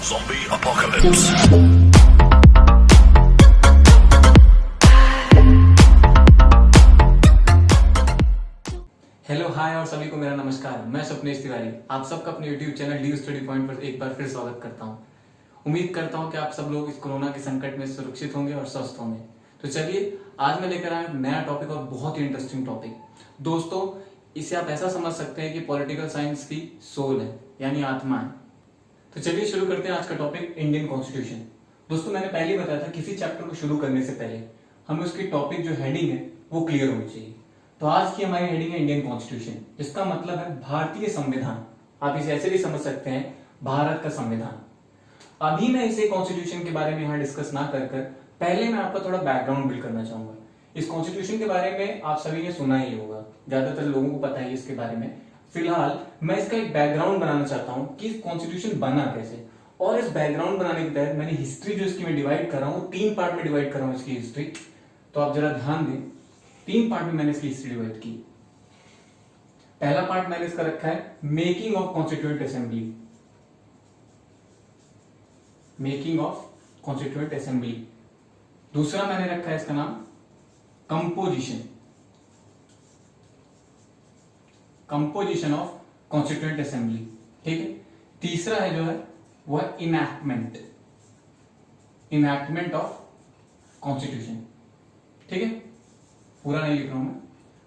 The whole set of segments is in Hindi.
Zombie apocalypse. हेलो हाय और सभी को मेरा नमस्कार। मैं स्वप्नेश तिवारी आप सबका अपने YouTube channel D study point पर एक बार फिर स्वागत करता हूं। उम्मीद करता हूं कि आप सब लोग इस कोरोना के संकट में सुरक्षित होंगे और स्वस्थ होंगे। तो चलिए आज मैं लेकर आया नया टॉपिक और बहुत ही इंटरेस्टिंग टॉपिक। दोस्तों इसे आप ऐसा समझ सकते हैं कि पॉलिटिकल साइंस की सोल है यानी आत्मा है। तो चलिए शुरू करते हैं आज का टॉपिक इंडियन कॉन्स्टिट्यूशन। दोस्तों मैंने पहले बताया था किसी चैप्टर को शुरू करने से पहले हमें उसकी टॉपिक जो हेडिंग है वो क्लियर होनी चाहिए। तो आज की हमारी हेडिंग है इंडियन कॉन्स्टिट्यूशन, जिसका मतलब है भारतीय संविधान। आप इसे ऐसे भी समझ सकते हैं भारत का संविधान। अभी मैं इसे कॉन्स्टिट्यूशन के बारे में यहाँ डिस्कस ना कर पहले मैं आपका थोड़ा बैकग्राउंड बिल्ड करना चाहूंगा। इस कॉन्स्टिट्यूशन के बारे में आप सभी ने सुना ही होगा, ज्यादातर लोगों को पता है इसके बारे में। फिलहाल मैं इसका एक बैकग्राउंड बनाना चाहता हूँ कि कॉन्स्टिट्यूशन बना कैसे, और इस बैकग्राउंड बनाने के तहत मैंने हिस्ट्री जो इसकी मैं डिवाइड कर रहा हूँ 3 पार्ट में डिवाइड कर रहा हूँ इसकी हिस्ट्री। तो आप जरा ध्यान दें, 3 पार्ट में मैंने इसकी हिस्ट्री डिवाइड की। पहला पार्ट मैंने इसका रखा है making of constituent assembly, making of constituent assembly. दूसरा मैंने रखा है इसका नाम composition, composition of constituent assembly. ठीक है। तीसरा है जो है वो है इनैक्टमेंट, इनैक्टमेंट ऑफ कॉन्स्टिट्यूशन। ठीक है, पूरा नहीं लिख रहा हूं मैं,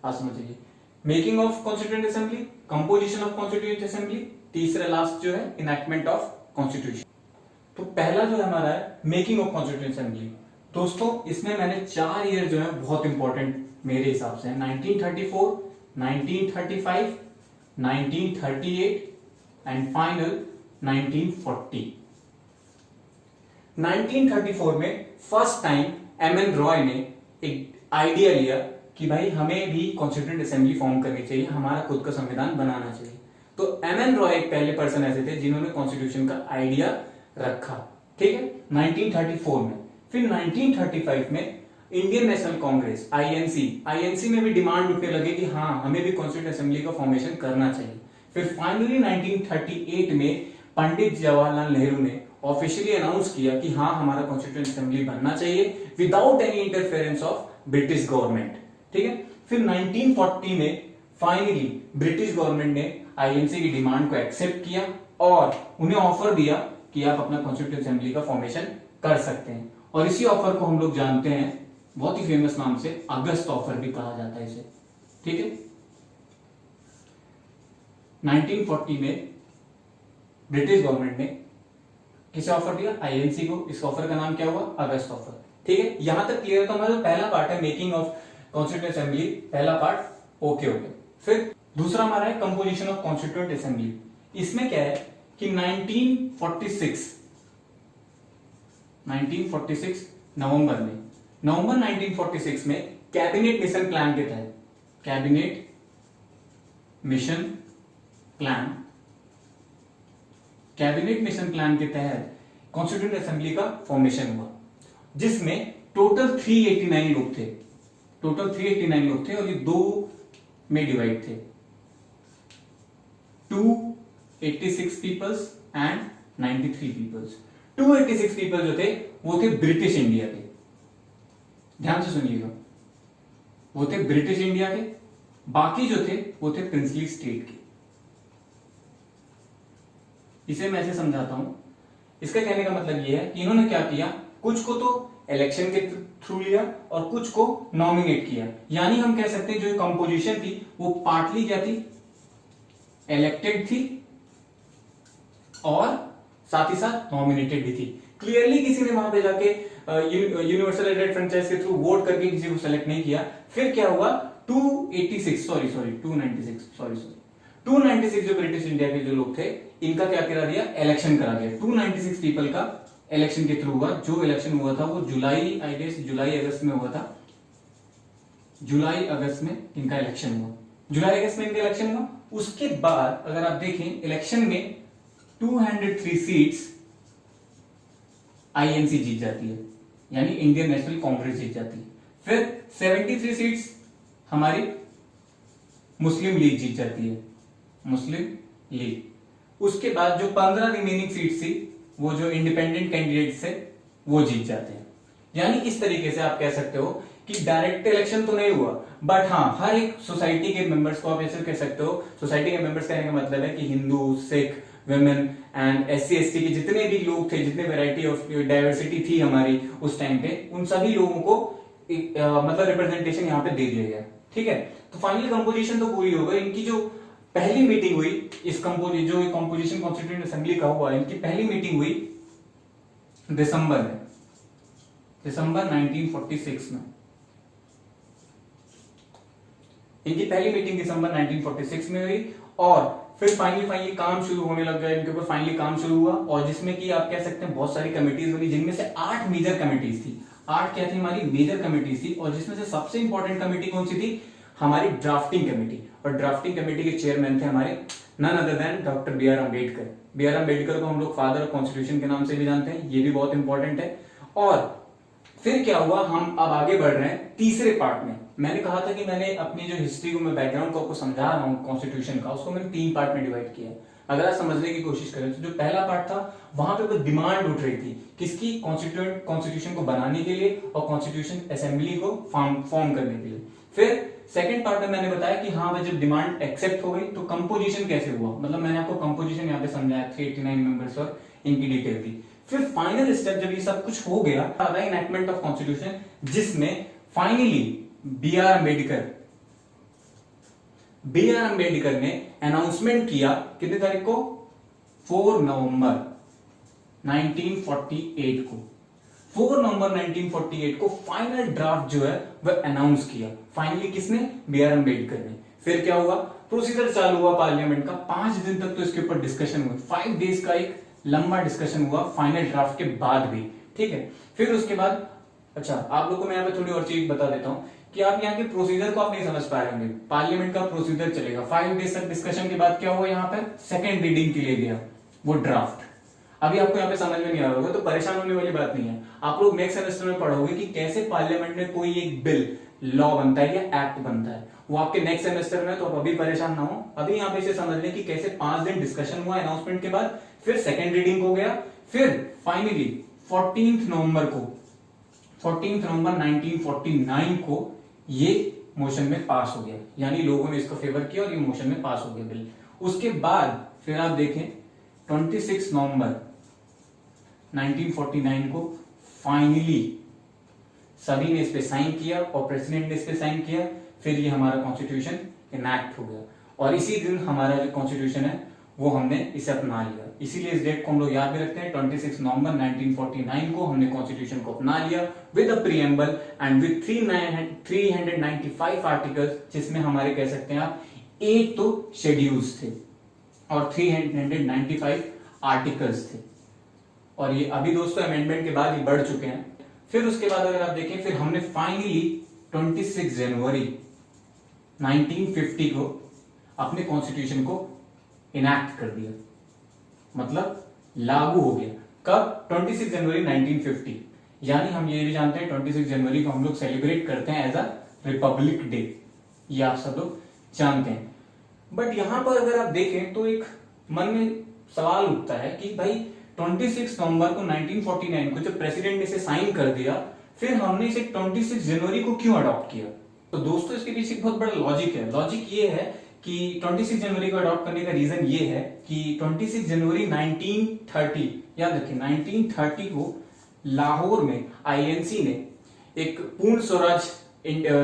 आप समझिए। Making of constituent assembly, composition of constituent assembly, तीसरा लास्ट जो है इनैक्टमेंट ऑफ कॉन्स्टिट्यूशन। तो पहला जो है हमारा है मेकिंग ऑफ कॉन्स्टिट्यूएंट असेंबली। दोस्तों इसमें मैंने 4 ईयर जो है बहुत इंपॉर्टेंट मेरे हिसाब से 1934, 1935, 1938 एंड फाइनल 1940। 1934 में फर्स्ट टाइम एमएन रॉय ने एक आइडिया लिया कि भाई हमें भी कॉन्स्टिट्यूएंट असेंबली फॉर्म करनी चाहिए, हमारा खुद का संविधान बनाना चाहिए। तो एमएन रॉय एक पहले पर्सन ऐसे थे जिन्होंने कॉन्स्टिट्यूशन का आइडिया रखा। ठीक है, 1934 में। फिर 1935 में इंडियन नेशनल कांग्रेस आईएनसी में भी डिमांड उठने लगे कि हाँ हमें भी कॉन्स्टिट्यूएंट असेंबली का फॉर्मेशन करना चाहिए। फिर फाइनली 1938 में पंडित जवाहरलाल नेहरू ने ऑफिशियली अनाउंस किया कि हाँ हमारा कॉन्स्टिट्यूएंट असेंबली बनना चाहिए without any interference of British government. ठीक है। फिर 1940 में फाइनली ब्रिटिश गवर्नमेंट ने आईएनसी की डिमांड को एक्सेप्ट किया और उन्हें ऑफर दिया कि आप अपना कॉन्स्टिट्यूएंट असेंबली का फॉर्मेशन कर सकते हैं। और इसी ऑफर को हम लोग जानते हैं बहुत ही फेमस नाम से अगस्त ऑफर भी कहा जाता है इसे। ठीक है। 1940 में ब्रिटिश गवर्नमेंट ने किसे ऑफर दिया? आईएनसी को। इस ऑफर का नाम क्या हुआ? अगस्त ऑफर। ठीक है, यहां तक क्लियर। तो हमारा पहला पार्ट है मेकिंग ऑफ कॉन्स्टिट्यूएंट असेंबली, पहला पार्ट ओके हो गया। फिर दूसरा हमारा है कंपोजिशन ऑफ कॉन्स्टिट्यूएंट असेंबली। इसमें क्या है कि 1946 नवंबर 1946 में कैबिनेट मिशन प्लान के तहत, कैबिनेट मिशन प्लान के तहत कॉन्स्टिट्यूएंट असेंबली का फॉर्मेशन हुआ, जिसमें टोटल 389 लोग थे। टोटल 389 लोग थे और ये 2 में डिवाइड थे, 286 पीपल्स एंड 93 पीपल्स। 286 पीपल जो थे वो थे ब्रिटिश इंडिया के, ध्यान से सुनिएगा, वो थे ब्रिटिश इंडिया के। बाकी जो थे वो थे प्रिंसली स्टेट के। इसे मैं ऐसे समझाता हूं, इसका कहने का मतलब ये है कि इन्होंने क्या किया, कुछ को तो इलेक्शन के थ्रू लिया और कुछ को नॉमिनेट किया। यानी हम कह सकते हैं जो कंपोजिशन थी वो पार्टली क्या थी, इलेक्टेड थी और साथ ही साथ नॉमिनेटेड भी थी। क्लियरली किसी ने वहां पे जाके यूनिवर्सल एडेड फ्रेंचाइज के थ्रू वोट करके किसी को सेलेक्ट नहीं किया। फिर क्या हुआ, 296 जो ब्रिटिश इंडिया के जो लोग थे इनका क्या करा दिया, इलेक्शन करा दिया। 296 पीपल का इलेक्शन के थ्रू हुआ। जो इलेक्शन हुआ था वो जुलाई अगस्त में हुआ था। जुलाई अगस्त में इनका इलेक्शन हुआ। उसके बाद अगर आप देखें इलेक्शन में 203 सीट्स आईएनसी जीत जाती है, यानी इंडियन नेशनल कांग्रेस जीत जाती है। फिर 73 सीट्स हमारी मुस्लिम लीग जीत जाती है, मुस्लिम लीग। उसके बाद जो 15 रिमेनिंग सीट थी वो जो इंडिपेंडेंट कैंडिडेट थे वो जीत जाते हैं। यानी इस तरीके से आप कह सकते हो कि डायरेक्ट इलेक्शन तो नहीं हुआ, बट हाँ हर एक सोसाइटी के मेंबर्स को आप ऐसे कह सकते हो, सोसाइटी के मेंबर्स कहने का मतलब है कि Hindu, Sikh, women and SC ST के जितने भी लोग थे, जितने वैरायटी ऑफ डाइवर्सिटी थी हमारी उस टाइम पे, उन सभी लोगों को मतलब रिप्रेजेंटेशन यहाँ पे दे दिया गया। ठीक है, तो फाइनल कंपोजिशन तो पूरी हो गई। इनकी जो पहली मीटिंग हुई इस कंपोजिशन कॉन्स्टिट्यूएंट असेंबली का हुआ, इनकी पहली मीटिंग हुई दिसंबर 1946 में। इनकी पहली मीटिंग दिसंबर 1946 में हुई और फिर फाइनली काम शुरू होने लग गया, इनके ऊपर फाइनली काम शुरू हुआ, और जिसमें कि आप कह सकते हैं बहुत सारी कमिटीज बनी, जिनमें से 8 मेजर कमिटीज थी। 8 क्या थी हमारी मेजर कमिटीज थी, और जिसमें से सबसे इंपॉर्टेंट कमेटी कौन सी थी, हमारी ड्राफ्टिंग कमेटी। और ड्राफ्टिंग कमेटी के चेयरमैन थे हमारे none other than doctor B.R. Ambedkar. B.R. Ambedkar को हम लोग फादर ऑफ कॉन्स्टिट्यूशन के नाम से भी जानते हैं, ये भी बहुत इंपॉर्टेंट है। और फिर क्या हुआ, हम अब आगे बढ़ रहे हैं तीसरे पार्ट में। मैंने कहा था कि मैंने अपनी जो हिस्ट्री को, मैं बैकग्राउंड को आपको समझा रहा हूँ कॉन्स्टिट्यूशन का, उसको मैंने 3 पार्ट में डिवाइड किया है। अगर आप समझने की कोशिश करें तो जो पहला पार्ट था वहां पे कुछ डिमांड उठ रही थी, किसकी, कॉन्स्टिट्यूशन को बनाने के लिए और कॉन्स्टिट्यूशन असेंबली को फॉर्म करने के लिए। फिर सेकंड पार्ट में मैंने बताया कि हाँ भाई जब डिमांड एक्सेप्ट हो गई तो कंपोजिशन कैसे हुआ, मतलब मैंने आपको कंपोजिशन यहाँ पे समझाया, 389 मेंबर्स और इनकी डिटेल दी। फिर फाइनल स्टेप जब ये सब कुछ हो गया, इनैक्टमेंट ऑफ कॉन्स्टिट्यूशन, जिसमें फाइनली B.R. अम्बेडकर ने अनाउंसमेंट किया कितनी तारीख को, 4 नवंबर 1948 को। 4 नवंबर 1948 को फाइनल ड्राफ्ट जो है वह अनाउंस किया। फाइनली किसने, B.R. अम्बेडकर ने। फिर क्या हुआ, प्रोसीजर चालू हुआ पार्लियामेंट का। 5 दिन तक तो इसके ऊपर डिस्कशन हुआ, 5 डेज का एक लंबा डिस्कशन हुआ फाइनल ड्राफ्ट के बाद भी। ठीक है, फिर उसके बाद अच्छा आप लोग को मैं यहाँ पे थोड़ी और चीज बता देता हूँ कि आप यहाँ के प्रोसीजर को आप नहीं समझ पा रहे होंगे। पार्लियामेंट का प्रोसीजर चलेगा, 5 डेज तक डिस्कशन के बाद क्या हुआ, यहाँ पर सेकंड रीडिंग के लिए गया वो ड्राफ्ट। अभी आपको यहाँ पे समझ में नहीं आ रहा होगा तो परेशान होने वाली बात नहीं है। आप लोग नेक्स्ट सेमेस्टर में पढ़ोगे कि कैसे पार्लियामेंट में कोई एक बिल, लॉ बनता है या एक्ट बनता है, वो आपके नेक्स्ट सेमेस्टर में। तो आप अभी परेशान ना हो, अभी यहाँ पे इसे समझ लें कि कैसे 5 दिन डिस्कशन हुआ अनाउंसमेंट के बाद, फिर सेकंड रीडिंग हो गया, फिर फाइनली 14 नवंबर 1949 को ये मोशन में पास हो गया, यानी लोगों ने इसको फेवर किया और ये मोशन में पास हो गया बिल। उसके बाद फिर आप देखें 26 नवंबर 1949 को फाइनली सभी ने इस पे साइन किया और प्रेसिडेंट ने इस पे साइन किया, फिर ये हमारा कॉन्स्टिट्यूशन इनैक्ट हो गया। और इसी दिन हमारा जो कॉन्स्टिट्यूशन है वो हमने इसे अपना लिया। इसीलिए इस डेट को हम लोग याद भी रखते हैं, 26 नवंबर 1949 को हमने कॉन्स्टिट्यूशन को अपना लिया with a preamble and with 395 articles, जिसमें हमारे कह सकते हैं आप 8 तो शेड्यूल्स थे और 395 आर्टिकल्स थे। और ये अभी दोस्तों अमेंडमेंट के बाद ये बढ़ चुके हैं। फिर उसके बाद अगर आप देखें, फिर हमने फाइनली 26 जनवरी 1950 को अपने कॉन्स्टिट्यूशन को इनैक्ट कर दिया, मतलब लागू हो गया। कब, 26 जनवरी 1950। यानी हम ये भी जानते हैं 26 जनवरी को हम लोग सेलिब्रेट करते हैं एज अ रिपब्लिक डे, ये आप सब लोग जानते हैं। बट यहां पर अगर आप देखें तो एक मन में सवाल उठता है कि भाई 26 नवंबर को 1949 को जब प्रेसिडेंट ने इसे साइन कर दिया, फिर हमने इसे 26 जनवरी को क्यों अडॉप्ट किया। तो दोस्तों इसके पीछे बहुत बड़ा लॉजिक है। लॉजिक ये है कि 26 जनवरी को अडॉप्ट करने का रीजन ये है कि 26 जनवरी 1930, याद रखिए 1930 को लाहौर में INC ने एक पूर्ण स्वराज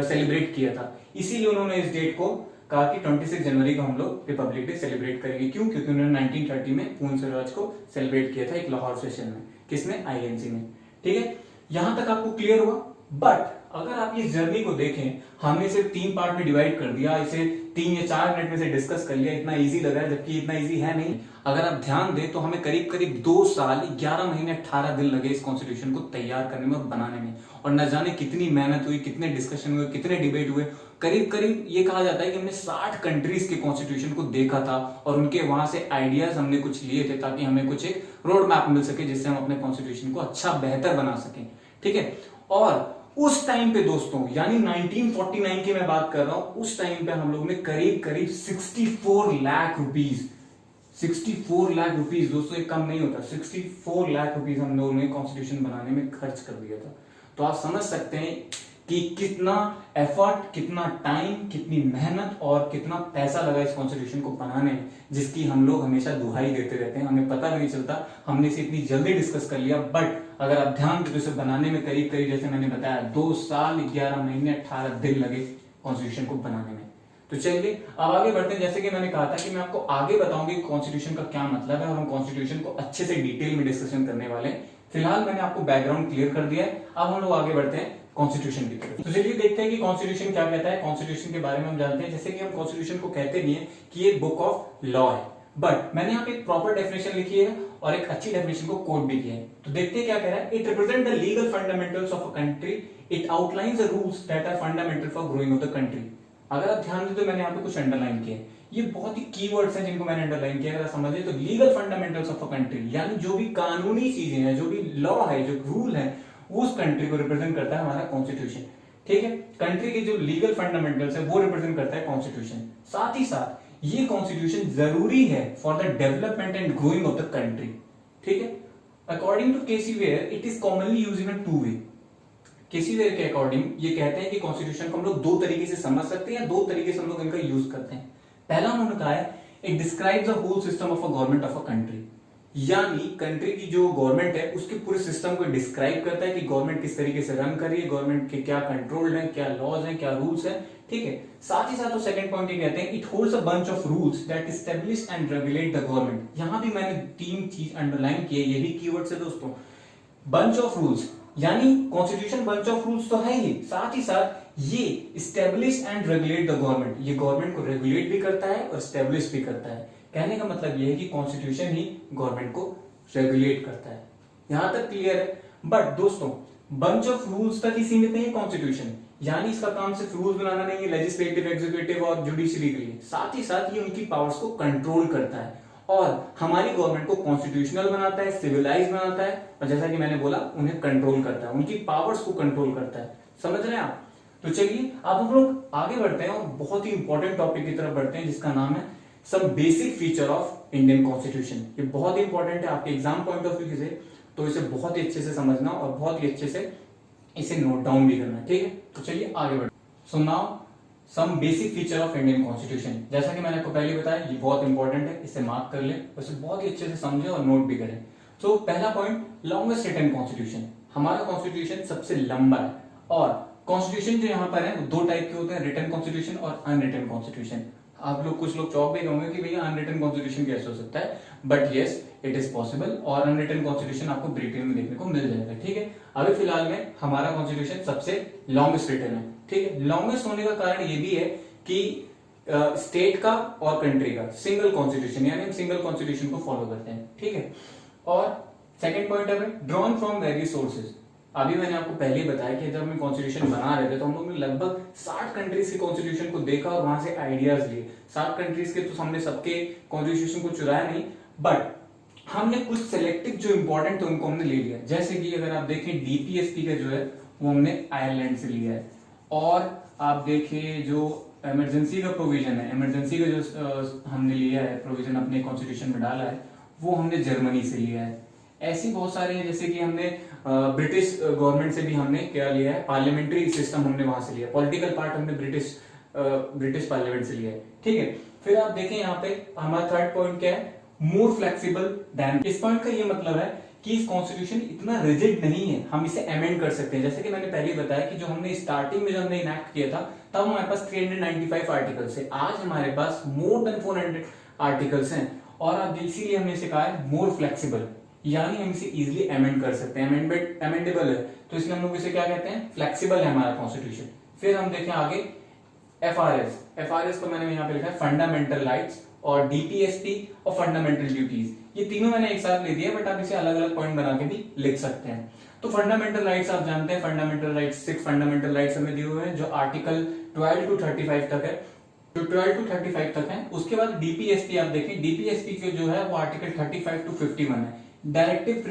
सेलिब्रेट किया था। इसीलिए उन्होंने इस डेट को कहा कि 26 जनवरी को हम लोग रिपब्लिक डे सेलिब्रेट करेंगे। क्यों, क्योंकि उन्होंने 1930 में पूर्ण स्वराज को सेलिब्रेट किया था एक लाहौर सेशन में। किसने, INC में। ठीक है, यहां तक आपको क्लियर हुआ। बट अगर आप इस जर्नी को देखें, हमने इसे 3 पार्ट में डिवाइड कर दिया, इसे 3 या 4 मिनट में से डिस्कस कर लिया, इतना इजी लग रहा है जबकि इतना इजी है नहीं। अगर आप ध्यान दें तो हमें करीब करीब 2 साल 11 महीने 18 दिन लगे इस कॉन्स्टिट्यूशन को तैयार करने में और बनाने में। और न जाने कितनी मेहनत हुई, कितने डिस्कशन हुए, कितने डिबेट हुए। करीब करीब ये कहा जाता है कि हमने 60 कंट्रीज के कॉन्स्टिट्यूशन को देखा था और उनके वहां से आइडियाज हमने कुछ लिए थे, ताकि हमें कुछ एक रोड मैप मिल सके जिससे हम अपने कॉन्स्टिट्यूशन को अच्छा बेहतर बना सकें। ठीक है, और उस टाइम पे दोस्तों, यानी 1949 की मैं बात कर रहा हूं, उस टाइम पे हम लोग ने करीब करीब 64 लाख रुपीस 64 लाख रुपीस, दोस्तों एक कम नहीं होता, 64 लाख रुपीस हम लोगों ने कॉन्स्टिट्यूशन बनाने में खर्च कर दिया था। तो आप समझ सकते हैं कि कितना एफर्ट, कितना टाइम, कितनी मेहनत और कितना पैसा लगा इस कॉन्स्टिट्यूशन को बनाने में, जिसकी हम लोग हमेशा दुहाई देते रहते हैं, हमें पता भी नहीं चलता, हमने इसे इतनी जल्दी डिस्कस कर लिया। बट अगर आप ध्यान दें तो इसे बनाने में करीब करीब, जैसे मैंने बताया, 2 साल 11 महीने 18 दिन लगे कॉन्स्टिट्यूशन को बनाने में। तो चलिए अब आगे बढ़ते हैं। जैसे कि मैंने कहा था कि मैं आपको आगे बताऊंगी कॉन्स्टिट्यूशन का क्या मतलब है और हम कॉन्स्टिट्यूशन को अच्छे से डिटेल में डिस्कशन करने वाले हैं। फिलहाल मैंने आपको बैकग्राउंड क्लियर कर दिया है, अब हम लोग आगे बढ़ते हैं कॉन्स्टिट्यूशन की तरफ। तो चलिए देखते हैं कि कॉन्स्टिट्यूशन क्या कहता है। कॉन्स्टिट्यूशन के बारे में हम जानते हैं, जैसे कि हम कॉन्स्टिट्यूशन को कहते नहीं है कि ये बुक ऑफ लॉ है, बट मैंने यहाँ पे एक प्रॉपर डेफिनेशन लिखी है और एक अच्छी डेफिनेशन को कोट भी किया है। तो देखते हैं क्या कह रहा है। It represent the legal fundamentals of a country, it outlines the rules that are fundamental for growing of the country. अगर आप ध्यान दें तो मैंने यहाँ पे कुछ अंडरलाइन किया है, ये बहुत ही कीवर्ड्स हैं जिनको मैंने अंडरलाइन किया। अगर समझे तो legal fundamentals of a country यानी जो भी कानूनी चीजें हैं, जो भी लॉ है, जो रूल है, उस कंट्री को रिप्रेजेंट करता है हमारा कॉन्स्टिट्यूशन। ठीक है, कंट्री के जो लीगल फंडामेंटल्स है वो रिप्रेजेंट करता है कॉन्स्टिट्यूशन। साथ ही साथ ये कॉन्स्टिट्यूशन जरूरी है for the development and growing of the country. ठीक है, according to K C Wheare it is commonly used in two way. K C Wheare के अकॉर्डिंग ये कहते हैं कि कॉन्स्टिट्यूशन को हम लोग 2 तरीके से समझ सकते हैं, 2 तरीके से हम लोग इनका यूज करते हैं। पहला उन्होंने कहा है it describes the whole system of a government of a country, यानी कंट्री की जो गवर्नमेंट है उसके पूरे सिस्टम को डिस्क्राइब करता है कि गवर्नमेंट किस तरीके से रन कर रही है, गवर्नमेंट के क्या कंट्रोल है, क्या लॉज हैं, क्या रूल्स हैं। ठीक है, साथ ही साथ वो सेकंड पॉइंट ये कहते हैं it holds a bunch of rules that establish and regulate the government. यहां भी मैंने 3 चीज अंडरलाइन की है, ये भी कीवर्ड्स है दोस्तों। बंच ऑफ रूल्स यानी कॉन्स्टिट्यूशन बंच ऑफ रूल्स तो है ही, साथ ही साथ ये establish and regulate the government, ये गवर्नमेंट को रेगुलेट भी करता है और स्टैब्लिश भी करता है। कहने का मतलब ये है कि कॉन्स्टिट्यूशन ही गवर्नमेंट को रेगुलेट करता है। यहां तक क्लियर है। बट दोस्तों बंच ऑफ रूल्स तक ही सीमित नहीं है कॉन्स्टिट्यूशन, यानी इसका काम सिर्फ रूल्स बनाना नहीं है लेजिस्लेटिव, एग्जीक्यूटिव और जुडिशरी के लिए, साथ ही साथ ये उनकी पावर्स को कंट्रोल करता है और हमारी गवर्नमेंट को कॉन्स्टिट्यूशनल बनाता है, सिविलाइज बनाता है और जैसा कि मैंने बोला उन्हें कंट्रोल करता है, उनकी पावर्स को कंट्रोल करता है। समझ रहे हैं आप? तो चलिए अब हम लोग आगे बढ़ते हैं और बहुत ही इंपॉर्टेंट टॉपिक की तरफ बढ़ते हैं जिसका नाम है some basic feature of Indian constitution. ये बहुत ही इंपॉर्टेंट है आपके एग्जाम पॉइंट ऑफ व्यू से, तो इसे बहुत ही अच्छे से समझना और बहुत ही अच्छे से इसे नोट डाउन भी करना। ठीक है, तो चलिए आगे बढ़ते। So now some basic feature of Indian constitution. जैसा कि मैंने आपको पहले बताया ये बहुत इंपॉर्टेंट है, इसे मार्क कर लें, इसे बहुत ही अच्छे से समझे और नोट भी करें। तो पहला पॉइंट, लॉन्गेस्ट रिटन कॉन्स्टिट्यूशन। हमारा कॉन्स्टिट्यूशन सबसे लंबा है और कॉन्स्टिट्यूशन जो यहाँ पर है वो 2 टाइप के होते हैं, रिटन कॉन्स्टिट्यूशन और अनरिटन कॉन्स्टिट्यूशन। आप लोग कुछ लोग चौक भी कहोगे कि भैया अनरिटन कॉन्स्टिट्यूशन कैसे हो सकता है, but yes it is possible और अनरिटन कॉन्स्टिट्यूशन आपको ब्रिटेन में देखने को मिल जाएगा। ठीक है, अभी फिलहाल में हमारा कॉन्स्टिट्यूशन सबसे लॉन्गेस्ट रिटन है। ठीक है, लॉन्गेस्ट होने का कारण ये भी है कि स्टेट का और कंट्री का सिंगल कॉन्स्टिट्यूशन, यानी हम सिंगल कॉन्स्टिट्यूशन को फॉलो करते हैं। ठीक है, और सेकंड पॉइंट है ड्रॉन फ्रॉम वेरियस सोर्सेज। अभी मैंने आपको पहले ही बताया कि जब हम कॉन्स्टिट्यूशन बना रहे थे तो हम लोग ने लगभग 60 कंट्रीज के कॉन्स्टिट्यूशन को देखा और वहां से आइडियाज लिए। 60 कंट्रीज के तो हमने सबके कॉन्स्टिट्यूशन को चुराया नहीं, बट हमने कुछ सिलेक्टिव जो इंपॉर्टेंट थे उनको हमने ले लिया। जैसे कि अगर आप देखें डीपीएसपी का जो है वो हमने आयरलैंड से लिया है, और आप देखिए जो इमरजेंसी का प्रोविजन है, इमरजेंसी का जो हमने लिया है प्रोविजन अपने कॉन्स्टिट्यूशन में डाला है वो हमने जर्मनी से लिया है। ऐसी बहुत सारे हैं, जैसे कि हमने ब्रिटिश गवर्नमेंट से भी हमने क्या लिया है, पार्लियामेंट्री सिस्टम हमने वहां से लिया, पॉलिटिकल पार्ट हमने ब्रिटिश पार्लियामेंट से लिया है। ठीक है, फिर आप देखें यहाँ पे हमारा थर्ड पॉइंट क्या है, मोर फ्लेक्सिबल देन। इस पॉइंट का ये मतलब है कि इस कॉन्स्टिट्यूशन इतना रिजिड नहीं है, हम इसे अमेंड कर सकते हैं। जैसे कि मैंने पहले बताया कि जो हमने स्टार्टिंग में जो हमने इनैक्ट किया था तब हमारे पास 395 आर्टिकल्स है, आज हमारे पास मोर देन 400 आर्टिकल्स हैं और अब इसीलिए हमने इसे कहा है मोर फ्लेक्सिबल, यानी हम इसे इजीली अमेंड कर सकते हैं, अमेंडेबल है, तो इसलिए हम लोग इसे क्या कहते हैं, फ्लेक्सिबल है हमारा कॉन्स्टिट्यूशन। फिर हम देखें आगे एफआरएस को मैंने यहाँ पे लिखा है फंडामेंटल राइट्स, और डीपीएसपी और फंडामेंटल ड्यूटीज, ये तीनों मैंने एक साथ ले दिया, बट आप इसे अलग अलग पॉइंट बना के भी लिख सकते हैं। तो फंडामेंटल राइट्स आप जानते हैं, फंडामेंटल राइट्स 6 फंडामेंटल राइट्स हमें दिए हुए हैं जो आर्टिकल 12 to 35 तक है, जो 12 to 35 तक है। उसके बाद डीपीएसपी आप देखें, डीपीएसपी के जो है वो आर्टिकल 35 to 51 है, directive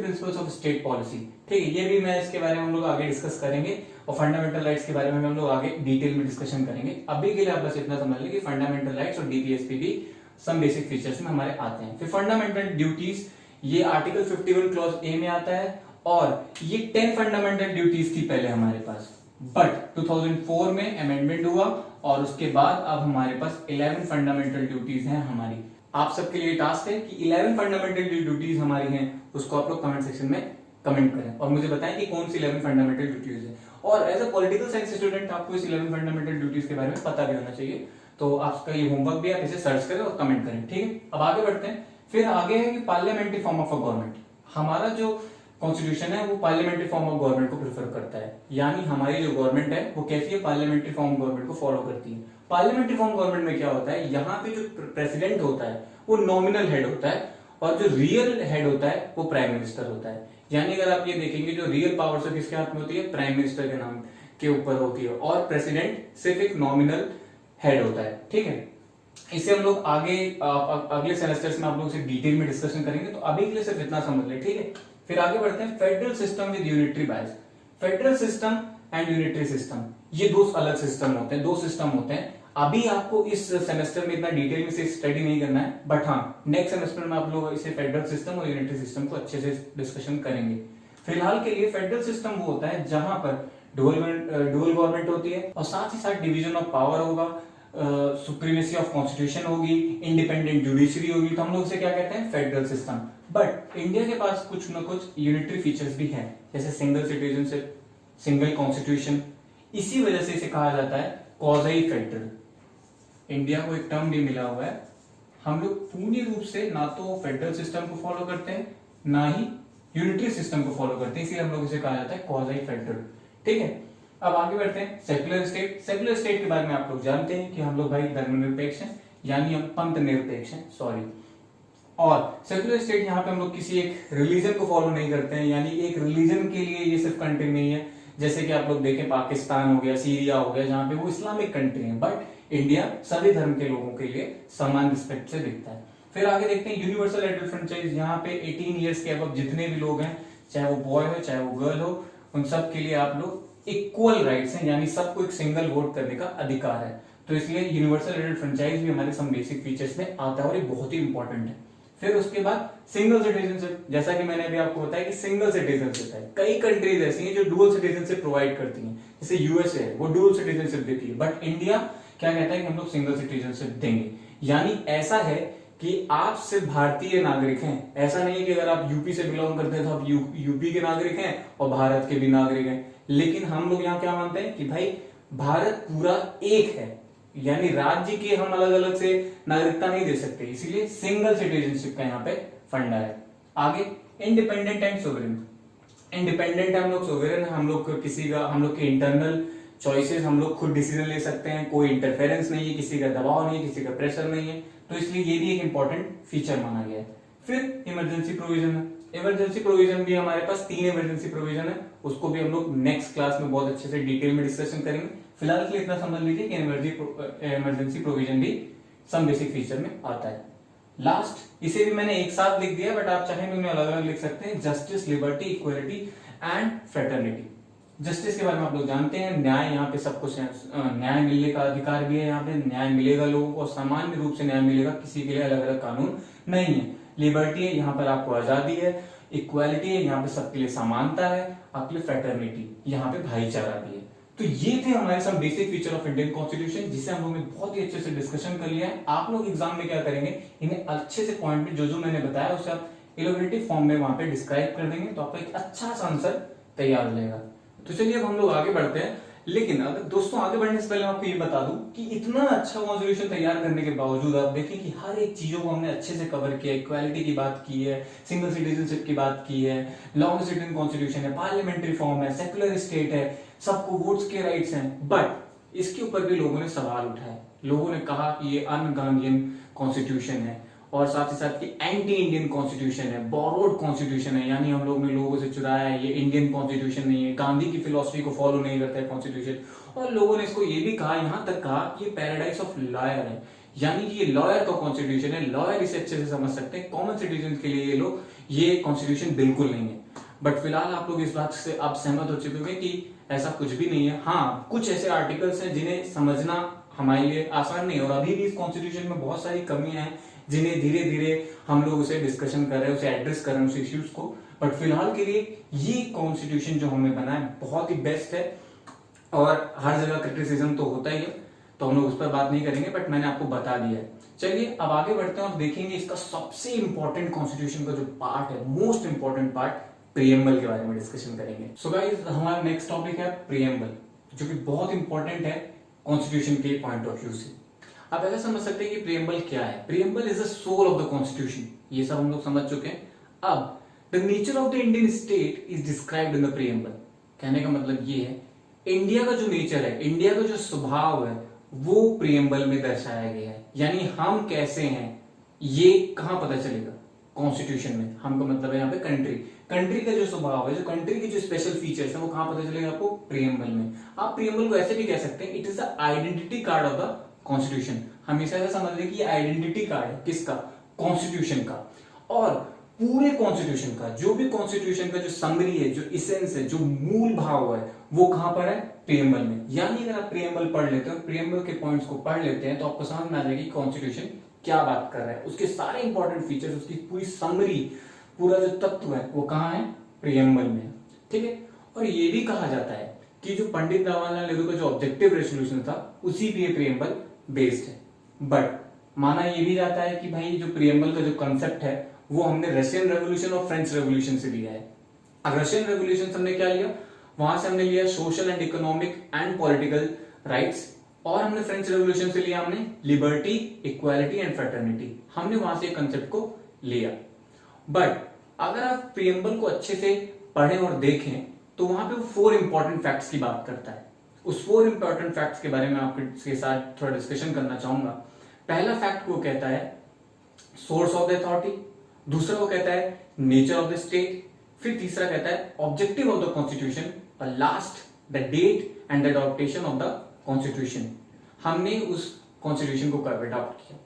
principles of state policy. ठीक है, ये भी मैं इसके बारे में हम लोग आगे डिस्कस करेंगे और फंडामेंटल राइट्स के बारे में हम लोग आगे डिटेल में डिस्कशन करेंगे। अभी के लिए आप बस इतना समझ लें कि फंडामेंटल राइट्स और डीपीएसपी भी सम बेसिक फीचर्स में हमारे आते हैं। फिर फंडामेंटल ड्यूटीज, ये आर्टिकल 51 क्लॉज ए में आता है और ये 10 फंडामेंटल ड्यूटीज थी पहले हमारे पास, बट 2004 में अमेंडमेंट हुआ और उसके बाद अब हमारे पास 11 फंडामेंटल ड्यूटीज हैं हमारी। आप सबके लिए टास्क है कि 11 फंडामेंटल ड्यूटीज हमारी हैं उसको आप लोग कमेंट सेक्शन में कमेंट करें और मुझे बताएं कि कौन सी 11 फंडामेंटल ड्यूटीज है। और as a political science student आपको इस 11 फंडामेंटल ड्यूटीज के बारे में पता भी होना चाहिए, तो आपका ये होमवर्क भी आप इसे सर्च करें और कमेंट करें, ठीक है। अब आगे बढ़ते हैं। फिर आगे है कि parliamentary form of a government. हमारा जो कॉन्स्टिट्यूशन है वो पार्लियामेंट्री फॉर्म ऑफ गवर्नमेंट को प्रेफर करता है, यानी हमारी जो गवर्नमेंट है वो कैसी है, पार्लियामेंट्री फॉर्म गवर्नमेंट को फॉलो करती है। पार्लियामेंट्री फॉर्म गवर्नमेंट में क्या होता है, यहाँ पे जो प्रेसिडेंट होता है वो नॉमिनल हेड होता है और जो रियल हेड होता है वो प्राइम मिनिस्टर होता है। यानी अगर आप ये देखेंगे जो रियल पावर्स है किसके हाथ में होती है, प्राइम मिनिस्टर के नाम के ऊपर होती है और प्रेसिडेंट सिर्फ एक नॉमिनल हेड होता है, ठीक है। इसे हम लोग आगे अगले सेमेस्टर्स में आप लोग से डिटेल में डिस्कशन करेंगे, तो अभी के लिए सिर्फ इतना समझ ले, ठीक है। फिर आगे बढ़ते हैं, federal system with unitary bias. Federal system and unitary system, ये दो अलग सिस्टम होते हैं, दो सिस्टम होते हैं। अभी आपको इस सेमेस्टर में इतना डिटेल में से स्टडी नहीं करना है, बट हाँ नेक्स्ट सेमेस्टर में आप लोग इसे फेडरल सिस्टम और यूनिटरी सिस्टम को अच्छे से डिस्कशन करेंगे। फिलहाल के लिए फेडरल सिस्टम वो होता है जहां पर डुअल गवर्नमेंट होती है और साथ ही साथ डिवीजन ऑफ पावर होगा, सुप्रीमेसी ऑफ कॉन्स्टिट्यूशन होगी, इंडिपेंडेंट जुडिशरी होगी, तो हम लोग इसे क्या कहते हैं, फेडरल सिस्टम। बट इंडिया के पास कुछ ना कुछ यूनिटरी फीचर्स भी हैं, जैसे सिंगल सिटीजनशिप, सिंगल कॉन्स्टिट्यूशन। इसी वजह से इसे कहा जाता है क्वाज़ी फेडरल। इंडिया को एक टर्म भी मिला हुआ है, हम लोग पूर्ण रूप से ना तो फेडरल सिस्टम को फॉलो करते हैं ना ही यूनिटरी सिस्टम को फॉलो करते हैं, इसलिए हम लोग इसे कहा जाता है क्वाज़ी फेडरल, ठीक है। अब आगे बढ़ते हैं, सेक्युलर स्टेट। सेक्युलर स्टेट के बारे में आप लोग जानते हैं कि हम लोग भाई धर्मनिरपेक्ष हैं, यानी हम पंथ निरपेक्ष हैं, सॉरी। और सेक्युलर स्टेट यहाँ पे हम लोग किसी एक रिलीजन को फॉलो नहीं करते हैं, यानी एक रिलीजन के लिए ये सिर्फ कंट्री नहीं है, जैसे कि आप लोग देखें पाकिस्तान हो गया, सीरिया हो गया, जहां पे वो इस्लामिक कंट्री है, बट इंडिया सभी धर्म के लोगों के लिए समान रिस्पेक्ट से दिखता है। फिर आगे देखते हैं यूनिवर्सल एडल्ट फ्रेंचाइज। यहाँ पे 18 ईयर्स के अब जितने भी लोग हैं, चाहे वो बॉय हो चाहे वो गर्ल हो, उन सब के लिए आप लोग इक्वल राइट्स हैं, यानी सबको एक सिंगल वोट करने का अधिकार है। तो इसलिए यूनिवर्सल एडल्ट फ्रेंचाइज भी हमारे सम बेसिक फीचर्स में आता है और ये बहुत ही इंपॉर्टेंट है। फिर उसके बाद सिंगल सिटीजनशिप, जैसा कि मैंने अभी आपको बताया कि सिंगल सिटीजनशिप है, कई कंट्रीज ऐसी हैं जो डुअल सिटीजनशिप प्रोवाइड करती हैं, जैसे यूएसए है वो डुअल सिटीजनशिप देती है, बट इंडिया क्या कहता है कि हम लोग सिंगल सिटीजनशिप देंगे। यानी ऐसा है कि आप सिर्फ भारतीय नागरिक हैं, ऐसा नहीं है कि अगर आप यूपी से बिलोंग करते हैं तो आप यूपी के नागरिक हैं और भारत के भी नागरिक हैं, लेकिन हम लोग यहाँ क्या मानते हैं कि भाई भारत पूरा एक है, यानी राज्य के हम अलग अलग से नागरिकता नहीं दे सकते, इसीलिए सिंगल सिटीजनशिप का यहाँ पे फंडा है। आगे इंडिपेंडेंट एंड सोवरेन। इंडिपेंडेंट हम लोग, सोवरेन हम लोग किसी का, हम लोग के इंटरनल चॉइसेस, हम लोग खुद डिसीजन ले सकते हैं, कोई इंटरफेरेंस नहीं है, किसी का दबाव नहीं है, किसी का प्रेशर नहीं है, तो इसलिए ये भी एक इंपॉर्टेंट फीचर माना गया है। फिर इमरजेंसी प्रोविजन है। इमरजेंसी प्रोविजन भी हमारे पास 3 इमरजेंसी प्रोविजन है, उसको भी हम लोग नेक्स्ट क्लास में बहुत अच्छे से डिटेल में डिस्कशन करेंगे। फिलहाल के लिए इतना समझ लीजिए कि इमरजेंसी प्रोविजन भी सम बेसिक फीचर में आता है। लास्ट, इसे भी मैंने एक साथ लिख दिया, बट आप चाहें तो इन्हें अलग अलग लिख सकते हैं, justice, liberty, equality and fraternity. Justice के बारे में आप लोग जानते हैं, न्याय, यहाँ पे सबको न्याय मिलने का अधिकार भी है, यहाँ पे न्याय मिलेगा लोगों को, सामान्य रूप से न्याय मिलेगा, किसी के लिए अलग अलग कानून नहीं है। लिबर्टी है, यहाँ पर आपको आजादी है। इक्वालिटी है, यहाँ पे सबके लिए समानता है। आपके लिए फ्रेटर्निटी, यहाँ पे भाईचारा भी है। तो ये थे हमारे सब basic feature of Indian constitution, जिसे हम लोग ने बहुत ही अच्छे से डिस्कशन कर लिया है। आप लोग एग्जाम में क्या करेंगे, इन्हें अच्छे से पॉइंट में जो जो मैंने बताया उसे आप इलस्ट्रेटिव फॉर्म में वहां पे डिस्क्राइब कर देंगे, तो आपका एक अच्छा सा आंसर तैयार हो जाएगा। तो चलिए अब हम लोग आगे बढ़ते हैं, लेकिन अगर दोस्तों आगे बढ़ने से पहले आपको ये बता दूं कि इतना अच्छा कॉन्स्टिट्यूशन तैयार करने के बावजूद आप देखें कि हर एक चीजों को हमने अच्छे से कवर किया। इक्वालिटी की बात की है, सिंगल सिटीजनशिप की बात की है, लॉन्ग सिटिंग कॉन्स्टिट्यूशन है, पार्लियामेंट्री फॉर्म है, सेक्युलर स्टेट है, सबको वोट्स के राइट्स हैं, बट इसके ऊपर भी लोगों ने सवाल उठाए। लोगों ने कहा कि ये अन गांधीयन कॉन्स्टिट्यूशन है और साथ ही साथ कि एंटी इंडियन कॉन्स्टिट्यूशन है, बोरोड कॉन्स्टिट्यूशन है, यानी हम लोग ने लोगों से चुराया है, ये इंडियन कॉन्स्टिट्यूशन नहीं है, गांधी की फिलॉसफी को फॉलो नहीं करता है कॉन्स्टिट्यूशन। और लोगों ने इसको ये भी कहा, यहां तक कहा कि ये पैराडाइज ऑफ लॉयर है, यानी कि ये लॉयर का कॉन्स्टिट्यूशन है, लॉयर इसे अच्छे से समझ सकते हैं, कॉमन सिटीजन के लिए ये लोग ये कॉन्स्टिट्यूशन बिल्कुल नहीं है। बट फिलहाल आप लोग इस बात से आप सहमत हो चुके होंगे कि ऐसा कुछ भी नहीं है। हाँ, कुछ ऐसे आर्टिकल्स हैं जिन्हें समझना हमारे लिए आसान नहीं है, और अभी भी इस कॉन्स्टिट्यूशन में बहुत सारी कमियां हैं जिन्हें धीरे धीरे हम लोग उसे डिस्कशन कर रहे हैं, उसे एड्रेस कर रहे हैं उस इश्यूज को। बट फिलहाल के लिए ये कॉन्स्टिट्यूशन जो हमने बनाया है बहुत ही बेस्ट है, और हर जगह क्रिटिसिज्म तो होता ही है, तो हम लोग उस पर बात नहीं करेंगे, बट मैंने आपको बता दिया है। चलिए अब आगे बढ़ते हैं और देखेंगे इसका सबसे इंपॉर्टेंट कॉन्स्टिट्यूशन का जो पार्ट है, मोस्ट इंपॉर्टेंट पार्ट, प्रीएम्बल के बारे में डिस्कशन करेंगे। सो गाइस हमारा नेक्स्ट टॉपिक है प्रीएम्बल, जो कि बहुत इंपॉर्टेंट है कॉन्स्टिट्यूशन के पॉइंट ऑफ व्यू से। आप ऐसा समझ सकते हैं कि प्रीएम्बल क्या है। Preamble is the soul of the constitution, ये सब हम लोग समझ चुके हैं। अब the nature of the Indian state is described in the preamble. कहने का मतलब ये है, इंडिया का जो नेचर है, इंडिया का जो स्वभाव है, वो प्रीएम्बल में दर्शाया गया है। यानी हम कैसे हैं ये कहां पता चलेगा, कॉन्स्टिट्यूशन में। हम का मतलब है यहाँ पे कंट्री, कंट्री का जो स्वभाव है, जो कंट्री के जो स्पेशल फीचर्स है, वो कहां पता चलेगा आपको, प्रीएम्बल में। आप प्रीएम्बल को ऐसे भी कह सकते हैं, it is the identity card of the constitution. हमेशा ऐसा समझ लें कि आइडेंटिटी कार्ड है किसका, कॉन्स्टिट्यूशन का। और पूरे कॉन्स्टिट्यूशन का, जो भी कॉन्स्टिट्यूशन का जो समरी है, जो इसेंस है, जो मूल भाव है, वो कहां पर है, प्रीएम्बल में। यानी अगर आप प्रीएम्बल पढ़ लेते हो, प्रीएम्बल के पॉइंट्स को पढ़ लेते हैं, तो आपको समझ में आ जाएगी कॉन्स्टिट्यूशन क्या बात कर रहा है। उसके सारे इंपॉर्टेंट फीचर्स, उसकी पूरी समरी, पूरा जो तत्व है, वो कहां है, प्रीएम्बल में। ठीक है। और ये भी कहा जाता है कि जो पंडित जवाहरलाल नेहरू का जो ऑब्जेक्टिव रेजोल्यूशन था, उसी पे ये प्रीएम्बल बेस्ड है। बट माना ये भी जाता है कि भाई जो प्रीएम्बल का जो कंसेप्ट है, वो हमने रशियन रेवोल्यूशन और फ्रेंच रेवोल्यूशन से लिया है। अब रशियन रेवोल्यूशन हमने क्या लिया, वहां से हमने लिया social and economic and political rights, और हमने फ्रेंच रेवोल्यूशन से लिया हमने लिबर्टी, इक्वालिटी एंड फ्रेटर्निटी। हमने वहां से कंसेप्ट को लिया। बट अगर आप प्रीएम्बल को अच्छे से पढ़ें और देखें, तो वहां पे वो 4 इंपॉर्टेंट फैक्ट्स की बात करता है। उस 4 इंपॉर्टेंट फैक्ट्स के बारे में आपके साथ थोड़ा डिस्कशन करना चाहूंगा। पहला फैक्ट वो कहता है सोर्स ऑफ द अथॉरिटी, दूसरा वो कहता है नेचर ऑफ द स्टेट, फिर तीसरा कहता है ऑब्जेक्टिव ऑफ द कॉन्स्टिट्यूशन, और last the date and the adoption of the constitution. हमने उस कॉन्स्टिट्यूशन को कब अडॉप्ट किया।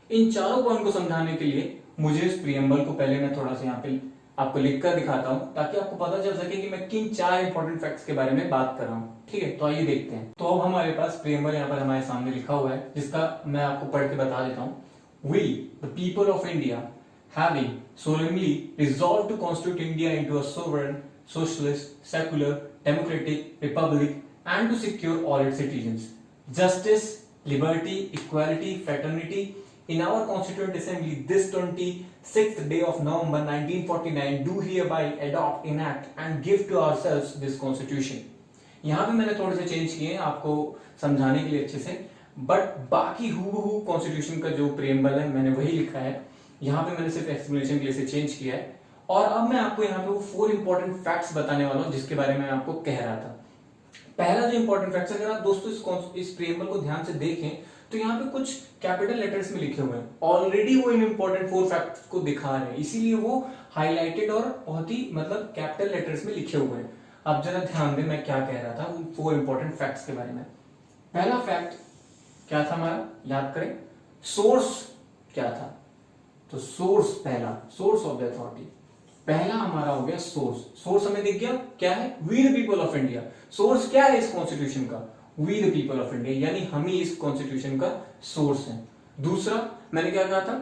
इन चारों पॉइंट को समझाने के लिए मुझे इस प्रीएम्बल को पहले मैं थोड़ा सा यहाँ पे आपको लिखकर दिखाता हूं, ताकि आपको पता चल सके कि मैं किन 4 इंपॉर्टेंट फैक्ट्स के बारे में बात कर रहा हूं। ठीक है, तो आइए देखते हैं। तो अब हमारे पास प्रीएम्बल यहाँ पर हमारे सामने लिखा हुआ है, जिसका मैं आपको पढ़ के बता देता हूँ। We the people of India having solemnly resolved to constitute India into a sovereign, socialist, secular, democratic republic, and to secure all its citizens justice, liberty, equality, fraternity in our Constituent Assembly this 26th day of November 1949 do hereby adopt, enact and give to ourselves this Constitution। यहाँ पे मैंने थोड़े से चेंज किए हैं आपको समझाने के लिए अच्छे से, बट बाकी हूबहू कॉन्स्टिट्यूशन का जो प्रीएम्बल है मैंने वही लिखा है। यहाँ पे मैंने सिर्फ एक्सप्लेनेशन के लिए से चेंज किया है। और अब मैं आपको यहाँ पे वो 4 इंपॉर्टेंट फैक्ट्स बताने वाला हूँ, जिसके बारे में मैं आपको कह रहा था। पहला जो इंपॉर्टेंट फैक्ट, अगर आप दोस्तों इस प्रीएम्बल को ध्यान से देखें, तो यहाँ पे कुछ कैपिटल लेटर्स में लिखे हुए हैं। ऑलरेडी वो इन इंपॉर्टेंट 4 फैक्ट्स को दिखा रहे हैं, इसीलिए वो हाईलाइटेड और बहुत ही मतलब कैपिटल लेटर्स में लिखे हुए हैं। अब जरा ध्यान दें मैं क्या कह रहा था उन 4 इंपॉर्टेंट फैक्ट्स के बारे में। पहला फैक्ट क्या था हमारा, याद करें, सोर्स क्या था। तो सोर्स, पहला सोर्स ऑफ द अथॉरिटी, पहला हमारा हो गया सोर्स। सोर्स हमें दिख गया, क्या है, we the people of India. Source क्या है इस कॉन्स्टिट्यूशन का, we the people of India, यानी हम ही इस कॉन्स्टिट्यूशन का सोर्स है। दूसरा मैंने क्या कहा था,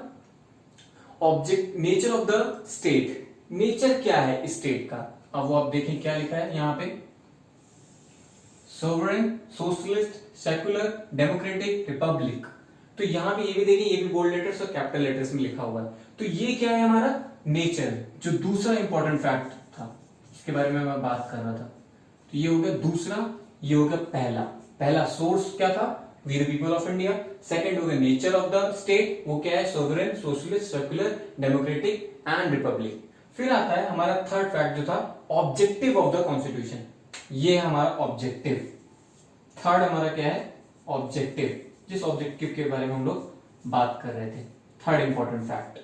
object, nature of the state, nature क्या है स्टेट का। अब वो आप देखें क्या लिखा है यहाँ पे, sovereign, socialist, secular, democratic, Republic. तो यहां पे ये भी देखिए, ये भी बोल्ड लेटर्स और कैपिटल लेटर्स में लिखा हुआ है। तो ये क्या है हमारा नेचर, जो दूसरा इंपॉर्टेंट फैक्ट था, इसके बारे में मैं बात कर रहा था। तो ये हो गया दूसरा, ये हो गया पहला। पहला सोर्स क्या था, we the people of India. Second हो गया नेचर ऑफ द स्टेट, वो क्या है, sovereign, socialist, secular, democratic and republic. फिर आता है हमारा थर्ड फैक्ट जो था, ऑब्जेक्टिव ऑफ द कॉन्स्टिट्यूशन। ये हमारा ऑब्जेक्टिव, थर्ड हमारा क्या है, ऑब्जेक्टिव, जिस ऑब्जेक्टिव के बारे में हम लोग बात कर रहे थे। थर्ड इंपॉर्टेंट फैक्ट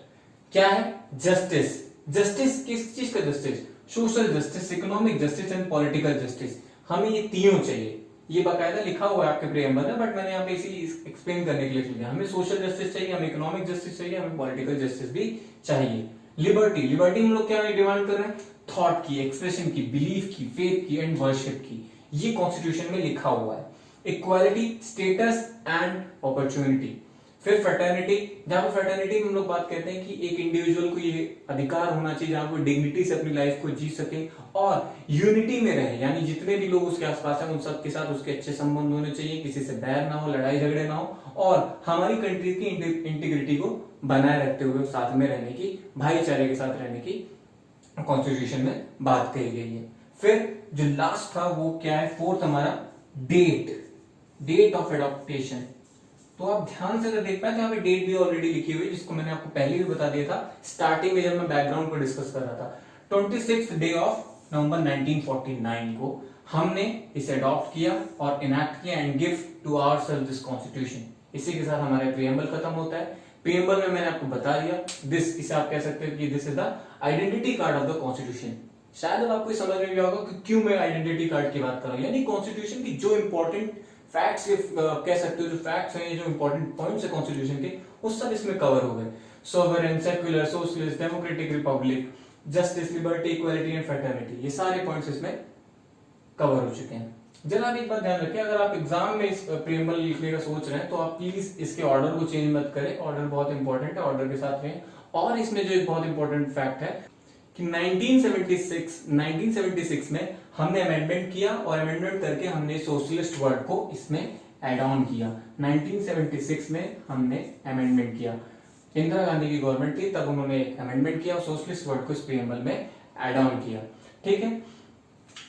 क्या है, जस्टिस। जस्टिस किस चीज का justice, social justice, economic justice and political justice. हमें ये तीनों चाहिए, ये बाकायदा लिखा हुआ है आपके प्रीएम्बल में, बट मैंने यहाँ पे इसीलिए एक्सप्लेन करने के लिए लिखा। हमें सोशल जस्टिस चाहिए, हमें इकोनॉमिक जस्टिस चाहिए, हमें पॉलिटिकल जस्टिस भी चाहिए। लिबर्टी, लिबर्टी हम लोग क्या डिमांड कर रहे हैं, थॉट की, एक्सप्रेशन की, बिलीफ की, फेथ की एंड वर्शिप की, ये कॉन्स्टिट्यूशन में लिखा हुआ है। Equality, status and opportunity. फिर फ्रेटर्निटी, जहां पर फ्रेटर्निटी में हम लोग बात करते हैं कि एक इंडिविजुअल को ये अधिकार होना चाहिए जहां वो डिग्निटी से अपनी लाइफ को जी सके और यूनिटी में रहे, यानी जितने भी लोग उसके आसपास हैं उन सब के साथ उसके अच्छे संबंध होने चाहिए, किसी से बैर ना हो, लड़ाई झगड़े ना हो, और हमारी कंट्री की इंटीग्रिटी को बनाए रखते हुए साथ में रहने की, भाईचारे के साथ रहने की कॉन्स्टिट्यूशन में बात कही गई है। फिर जो लास्ट था वो क्या है, फोर्थ हमारा डेट ऑफ एडॉप्टेशन। तो आप ध्यान से अगर देख पाए तो यहाँ पे डेट भी ऑलरेडी लिखी हुई है, जिसको मैंने आपको पहले भी बता दिया था स्टार्टिंग में जब मैं बैकग्राउंड को डिस्कस कर रहा था। 26 डे ऑफ नवंबर 1949 को हमने इसे अडॉप्ट किया और इनैक्ट किया and give to ourself this constitution. इसी के साथ हमारा प्रीएम्बल खत्म होता है। प्रीएम्बल में मैंने आपको बता दिया, दिस इसे आप कह सकते हो कि this is the identity card of the constitution. शायद अब आपको समझ में आएगा कि क्यों मैं आइडेंटिटी कार्ड की बात कर रहा हूं, यानी कॉन्स्टिट्यूशन की जो इंपॉर्टेंट फैक्ट्स कह सकते हो, जो फैक्ट्स हैं, जो इंपॉर्टेंट पॉइंट्स है कॉन्स्टिट्यूशन के, वो सब इसमें कवर हो गए। Sovereign, secular, socialist, democratic Republic, justice, liberty, equality and fraternity, ये सारे पॉइंट्स इसमें कवर हो चुके हैं। जरा आप एक बात ध्यान रखें, अगर आप एग्जाम में इस प्रीएम्बल लिखने का सोच रहे हैं तो आप प्लीज इसके ऑर्डर को चेंज मत करें, ऑर्डर बहुत इंपॉर्टेंट है, ऑर्डर के साथ रहें। और इसमें जो एक बहुत इंपॉर्टेंट फैक्ट है कि 1976 में हमने अमेंडमेंट किया और अमेंडमेंट करके हमने सोशलिस्ट वर्ड को इसमें एड ऑन किया। 1976 में हमने अमेंडमेंट किया, इंदिरा गांधी की गवर्नमेंट थी तब उन्होंने एक अमेंडमेंट किया और सोशलिस्ट वर्ड को इस प्रीएम्बल में एड ऑन किया। ठीक है,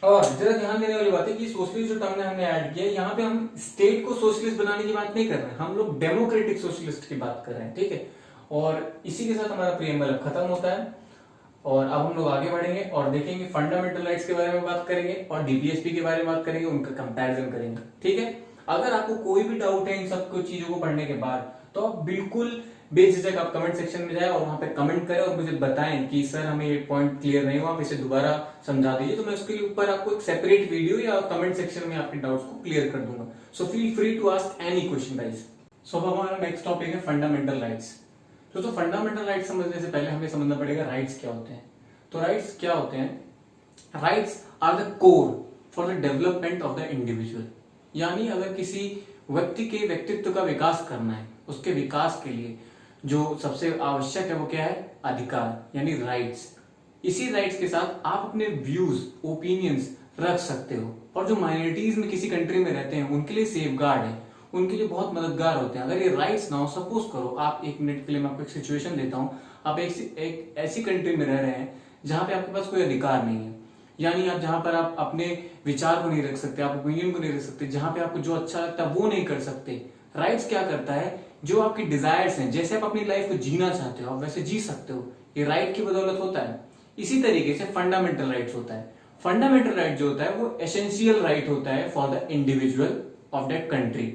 और जरा ध्यान देने वाली बात है कि सोशलिस्ट जो टर्म हमने ऐड किया, यहाँ पे हम स्टेट को सोशलिस्ट बनाने की बात नहीं कर रहे हैं, हम लोग डेमोक्रेटिक सोशलिस्ट की बात कर रहे हैं। ठीक है, और इसी के साथ हमारा प्रीएम्बल खत्म होता है और अब हम लोग आगे बढ़ेंगे और देखेंगे फंडामेंटल राइट्स के बारे में बात करेंगे और डीपीएसपी के बारे में बात करेंगे, उनका कंपैरिजन करेंगे। ठीक है, अगर आपको कोई भी डाउट है इन सब कुछ चीजों को पढ़ने के बाद तो आप बिल्कुल बेझिझक आप कमेंट सेक्शन में जाए और वहां पे कमेंट करें और मुझे बताएं कि सर हमें ये पॉइंट क्लियर नहीं हुआ, आप इसे दोबारा समझा दीजिए, तो मैं उसके ऊपर आपको एक सेपरेट वीडियो या कमेंट सेक्शन में आपके डाउट्स को क्लियर कर दूंगा। So feel free to ask any question guys. So अब हमारा नेक्स्ट टॉपिक है फंडामेंटल राइट्स। तो फंडामेंटल राइट्स समझने से पहले हमें समझना पड़ेगा राइट्स क्या होते हैं। तो राइट्स क्या होते हैं, rights are the core for the development of the individual, यानी अगर किसी व्यक्ति के व्यक्तित्व का विकास करना है, उसके विकास के लिए जो सबसे आवश्यक है वो क्या है, अधिकार यानी राइट्स। इसी राइट्स के साथ आप अपने व्यूज, ओपिनियंस रख सकते हो, और जो माइनॉरिटीज में किसी कंट्री में रहते हैं उनके लिए सेफ गार्ड है, उनके लिए बहुत मददगार होते हैं। अगर ये राइट्स ना हो, सपोज करो आप, एक मिनट के लिए मैं आपको एक सिचुएशन देता हूं, आप एक ऐसी कंट्री में रह रहे हैं जहां पे आपके पास कोई अधिकार नहीं है, यानी आप जहां पर आप अपने विचार को नहीं रख सकते, आप ओपिनियन को नहीं रख सकते, जहां पे आपको जो अच्छा लगता है वो नहीं कर सकते। राइट्स क्या करता है, जो आपकी डिजायर्स हैं, जैसे आप अपनी लाइफ को जीना चाहते हो आप वैसे जी सकते हो, ये राइट की बदौलत होता है। इसी तरीके से फंडामेंटल राइट्स होता है। फंडामेंटल राइट जो होता है वो एसेंशियल राइट होता है for the individual of that country.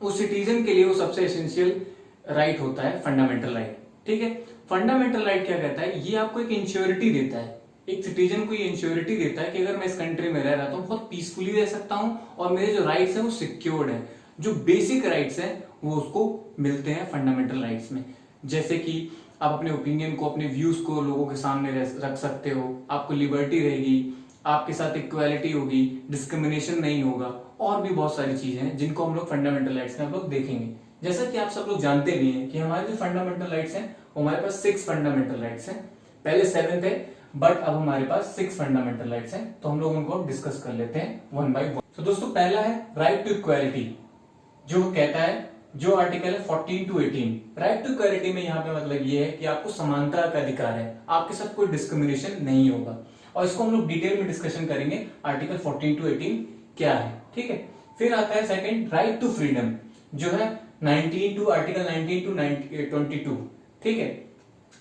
उस सिटीजन के लिए वो सबसे एसेंशियल राइट होता है फंडामेंटल राइट। ठीक है, फंडामेंटल राइट क्या कहता है, ये आपको एक इंश्योरिटी देता है, एक सिटीजन को ये इंश्योरिटी देता है कि अगर मैं इस कंट्री में रह रहा हूं बहुत पीसफुली रह सकता हूं और मेरे जो राइट्स हैं वो सिक्योर्ड हैं, जो बेसिक राइट्स हैं वो उसको मिलते हैं फंडामेंटल राइट्स में। जैसे कि आप अपने ओपिनियन को, अपने व्यूज को लोगों के सामने रख सकते हो, आपको लिबर्टी रहेगी, आपके साथ इक्वालिटी होगी, डिस्क्रिमिनेशन नहीं होगा, और भी बहुत सारी चीजें हैं जिनको हम लोग फंडामेंटल राइट्स में हम लोग देखेंगे। जैसा कि आप सब लोग जानते भी हैं कि हमारे जो फंडामेंटल राइट्स हैं वो हमारे पास 6 फंडामेंटल राइट्स हैं, पहले 7 थे बट अब हमारे पास 6 फंडामेंटल राइट्स हैं, तो हम लोग उनको डिस्कस कर लेते हैं वन बाय वन। तो दोस्तों पहला है राइट टू इक्वालिटी, जो कहता है, जो आर्टिकल है 14 to 18। राइट टू इक्वालिटी में यहाँ पे मतलब ये है कि आपको समानता का अधिकार है, आपके साथ कोई डिस्क्रिमिनेशन नहीं होगा, और इसको हम लोग डिटेल में डिस्कशन करेंगे आर्टिकल 14 to 18 क्या है। ठीक है, फिर आता है सेकंड राइट टू फ्रीडम, जो है 19 टू आर्टिकल 19 to 22। ठीक है,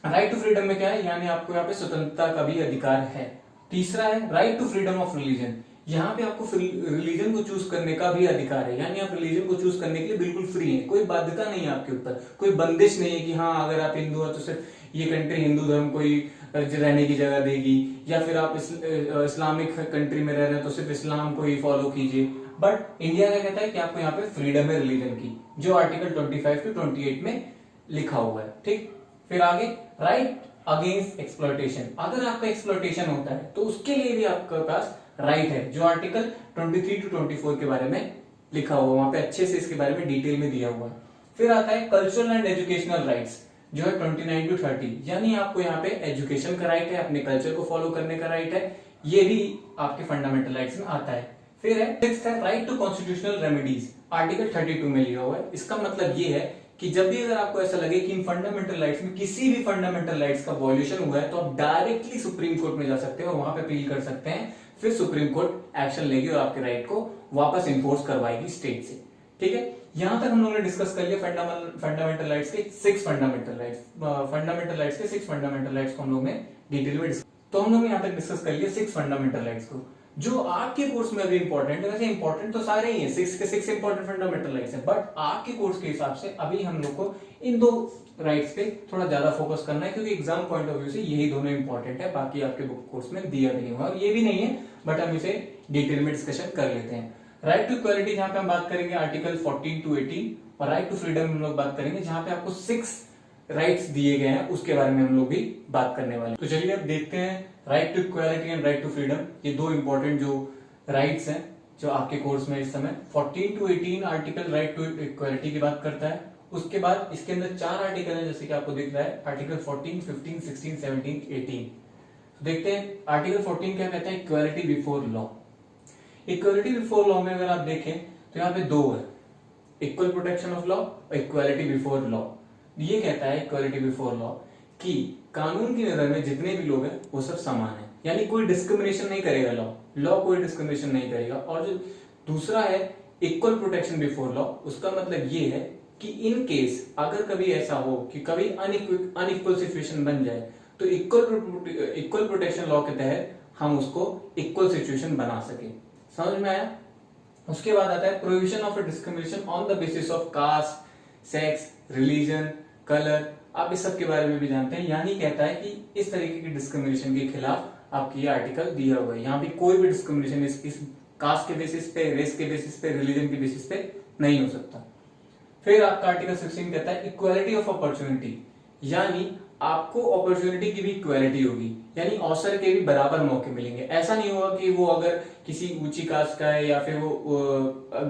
राइट टू फ्रीडम में क्या है, यानी आपको यहाँ पे स्वतंत्रता का भी अधिकार है। तीसरा है right to freedom of religion, यहाँ पे आपको रिलीजन को चूज करने का भी अधिकार है, यानी आप रिलीजन को चूज करने के लिए बिल्कुल फ्री हैं, कोई बाध्यता नहीं है आपके ऊपर, कोई बंदिश नहीं है कि हाँ अगर आप हिंदू हो तो सिर्फ ये कंट्री हिंदू धर्म को ही रहने की जगह देगी, या फिर आप इस्लामिक कंट्री में रह रहे हैं तो सिर्फ इस्लाम को ही फॉलो कीजिए। बट इंडिया क्या कहता है कि आपको यहाँ पे फ्रीडम है रिलीजन की, जो आर्टिकल 25 to 28 में लिखा हुआ है। ठीक, फिर आगे राइट अगेंस्ट एक्सप्लॉयटेशन, अगर आपका एक्सप्लॉयटेशन होता है तो उसके लिए भी आपके पास राइट है, जो आर्टिकल 23 to 24 के बारे में लिखा हुआ है, वहां पे अच्छे से इसके बारे में डिटेल में दिया हुआ है। फिर आता है कल्चरल एंड एजुकेशनल राइट्स जो है 29 to 30, यानी आपको यहाँ पे एजुकेशन का राइट है, अपने कल्चर को फॉलो करने का राइट है, ये भी आपके फंडामेंटल राइट्स में आता है। फिर है सिक्स्थ है right to constitutional remedies, article 32 में लिया हुआ है। इसका मतलब ये है कि जब भी अगर आपको ऐसा लगे कि इन फंडामेंटल राइट्स में किसी भी फंडामेंटल राइट्स का वॉल्यूशन हुआ है तो आप डायरेक्टली सुप्रीम कोर्ट में जा सकते हैं और वहां पे अपील कर सकते हैं, फिर सुप्रीम कोर्ट एक्शन लेगी और आपके राइट को वापस इन्फोर्स करवाएगी स्टेट से। ठीक है, यहां तक हम लोगों ने डिस्कस कर लिया फंडामेंटल राइट्स के 6 फंडामेंटल राइट्स को हम लोग ने डिटेल में डिस्कस। तो हम लोग यहां तक डिस्कस कर लिया 6 फंडामेंटल राइट्स को जो आपके कोर्स में अभी इंपॉर्टेंट है। वैसे इंपॉर्टेंट तो सारे ही हैं, 6 के 6 इंपॉर्टेंट फंडामेंटल राइट्स हैं, बट आपके कोर्स के हिसाब से अभी हम लोग को इन 2 राइट्स पे थोड़ा ज्यादा फोकस करना है, क्योंकि एग्जाम पॉइंट ऑफ व्यू से यही दोनों इंपॉर्टेंट है, बाकी आपके कोर्स में दिया भी नहीं हुआ और ये भी नहीं है, बट हम इसे डिटेल में डिस्कशन कर लेते हैं। राइट टू इक्वालिटी जहां पे हम बात करेंगे आर्टिकल 14 to 18, और राइट टू फ्रीडम हम लोग बात करेंगे जहां पे आपको 6 राइट्स दिए गए हैं, उसके बारे में हम लोग भी बात करने वाले हैं। तो चलिए अब देखते हैं right to equality and right to freedom, ये 2 इंपॉर्टेंट जो राइट्स हैं जो आपके कोर्स में इस समय 14 to 18 article right to equality की बात करता है। उसके बाद इसके अंदर 4 आर्टिकल हैं जैसे कि आपको दिख रहा है, आर्टिकल 14, 15, 16, 17, 18। तो देखते हैं आर्टिकल 14 क्या कहता है, equality before law. Equality before law में अगर आप देखें तो यहाँ पे 2 है, इक्वल प्रोटेक्शन ऑफ लॉ और इक्वालिटी बिफोर लॉ। ये कहता है इक्वालिटी बिफोर लॉ कि कानून की नजर में जितने भी लोग हैं वो सब समान है, यानी कोई डिस्क्रिमिनेशन नहीं करेगा लॉ कोई डिस्क्रिमिनेशन नहीं करेगा। और जो दूसरा है इक्वल प्रोटेक्शन बिफोर लॉ, उसका मतलब ये है कि इन केस अगर कभी ऐसा हो कि कभी अनइक्वल सिचुएशन बन जाए तो इक्वल प्रोटेक्शन लॉ के तहत हम उसको इक्वल सिचुएशन बना सके। समझ में आया? उसके बाद आता है prohibition of discrimination on the basis of caste, sex, religion, colour. आप इस सब के बारे में भी जानते हैं, यानी कहता है कि इस तरीके की डिस्क्रिमिनेशन के खिलाफ आपकी ये आर्टिकल दिया हुआ है। यहाँ पे कोई भी डिस्क्रिमिनेशन इस कास्ट के बेसिस पे, रेस के बेसिस पे, रिलीजन के बेसिस पे नहीं हो सकता। फिर आपका आर्टिकल 16 कहता है इक्वालिटी ऑफ अपॉर्चुनिटी, यानी आपको अपॉर्चुनिटी की भी इक्वालिटी होगी, यानी अवसर के भी बराबर मौके मिलेंगे। ऐसा नहीं होगा कि वो अगर किसी ऊंची कास्ट का है या फिर वो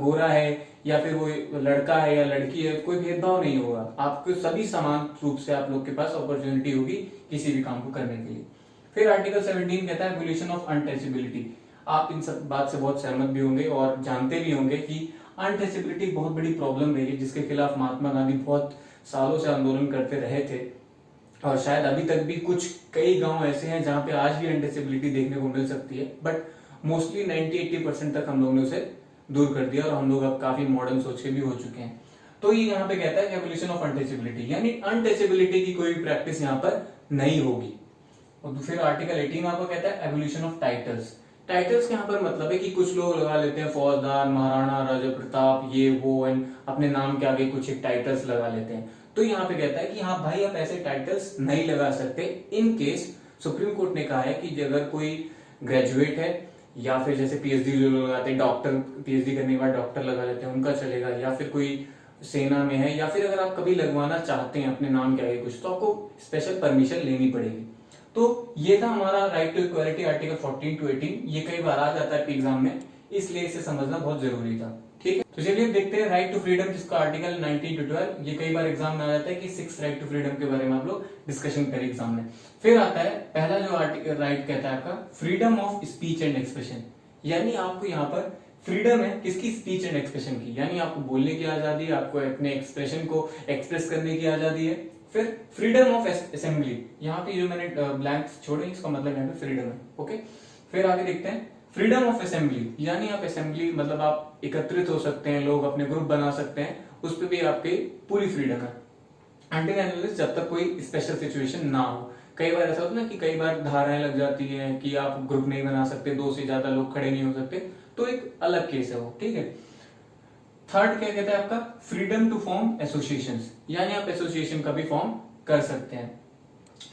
गोरा है या फिर वो लड़का है या लड़की है, कोई भेदभाव नहीं होगा, आपको सभी समान रूप से आप लोग के पास अपॉर्चुनिटी होगी किसी भी काम को करने के लिए। फिर आर्टिकल 17 कहता है एबोलिशन ऑफ अनटचेबिलिटी। आप इन सब बात से बहुत सहमत भी होंगे और जानते भी होंगे कि अनटचेबिलिटी बहुत बड़ी प्रॉब्लम रही है, जिसके खिलाफ महात्मा गांधी बहुत सालों से आंदोलन करते रहे थे और शायद अभी तक भी कई गांव ऐसे हैं जहां पे आज भी अनटचेबिलिटी देखने को मिल सकती है, बट मोस्टली 90-80% तक हम लोगों ने उसे दूर कर दिया और हम लोग अब काफी मॉडर्न सोच के भी हो चुके हैं। तो ये यहाँ पे कहता है एबोलिशन ऑफ अनटचेबिलिटी, यानी अनटचेबिलिटी की कोई प्रैक्टिस यहाँ पर नहीं होगी। और फिर आर्टिकल 18 आपको कहता है एबोलिशन ऑफ टाइटल्स। टाइटल्स के यहाँ पर मतलब है कि कुछ लोग लगा लेते हैं फौजदार, महाराणा, राजा प्रताप, ये वो, अपने नाम के आगे कुछ एक टाइटल्स लगा लेते हैं। तो यहाँ पे कहता है कि हाँ भाई आप ऐसे टाइटल्स नहीं लगा सकते इन केस सुप्रीम कोर्ट ने कहा है कि अगर कोई ग्रेजुएट है या फिर जैसे पीएचडी जो लगाते हैं, डॉक्टर पीएचडी करने के बाद डॉक्टर लगा लेते हैं, उनका चलेगा, या फिर कोई सेना में है, या फिर अगर आप कभी लगवाना चाहते हैं अपने नाम के आगे कुछ, तो आपको स्पेशल परमिशन लेनी पड़ेगी। तो ये था हमारा right to equality article 14 to 18। ये कई बार आ जाता है एग्जाम में, इसलिए इसे समझना बहुत जरूरी था। ठीक है, तो चलिए देखते हैं राइट टू फ्रीडम, जिसका आर्टिकल 19 to 12, ये कई बार एग्जाम में आ जाता है कि 6 राइट टू फ्रीडम के बारे में आप लोग डिस्कशन करें एग्जाम में। फिर आता है पहला जो आर्टिकल राइट कहता है आपका freedom of speech and expression, यानी आपको यहाँ पर फ्रीडम है किसकी, स्पीच एंड एक्सप्रेशन की, यानी आपको बोलने की आजादी है, आपको अपने एक्सप्रेशन को एक्सप्रेस करने की आजादी है। फिर फ्रीडम ऑफ असेंबली, यहाँ पे जो मैंने ब्लैंक छोड़े इसका मतलब यहाँ पे फ्रीडम है। ओके, फिर आगे देखते हैं फ्रीडम ऑफ असेंबली, यानी आप असेंबली मतलब आप एकत्रित हो सकते हैं, लोग अपने ग्रुप बना सकते हैं, उस पर भी आपकी पूरी फ्रीडम है अंटिल एंड जब तक कोई स्पेशल सिचुएशन ना हो। कई बार ऐसा होता है ना कि कई बार धाराएं लग जाती हैं कि आप ग्रुप नहीं बना सकते, 2 से ज्यादा लोग खड़े नहीं हो सकते, तो एक अलग केस है वो। ठीक है, थर्ड क्या कहता है आपका फ्रीडम टू फॉर्म एसोसिएशंस, यानी आप एसोसिएशन का भी फॉर्म कर सकते हैं।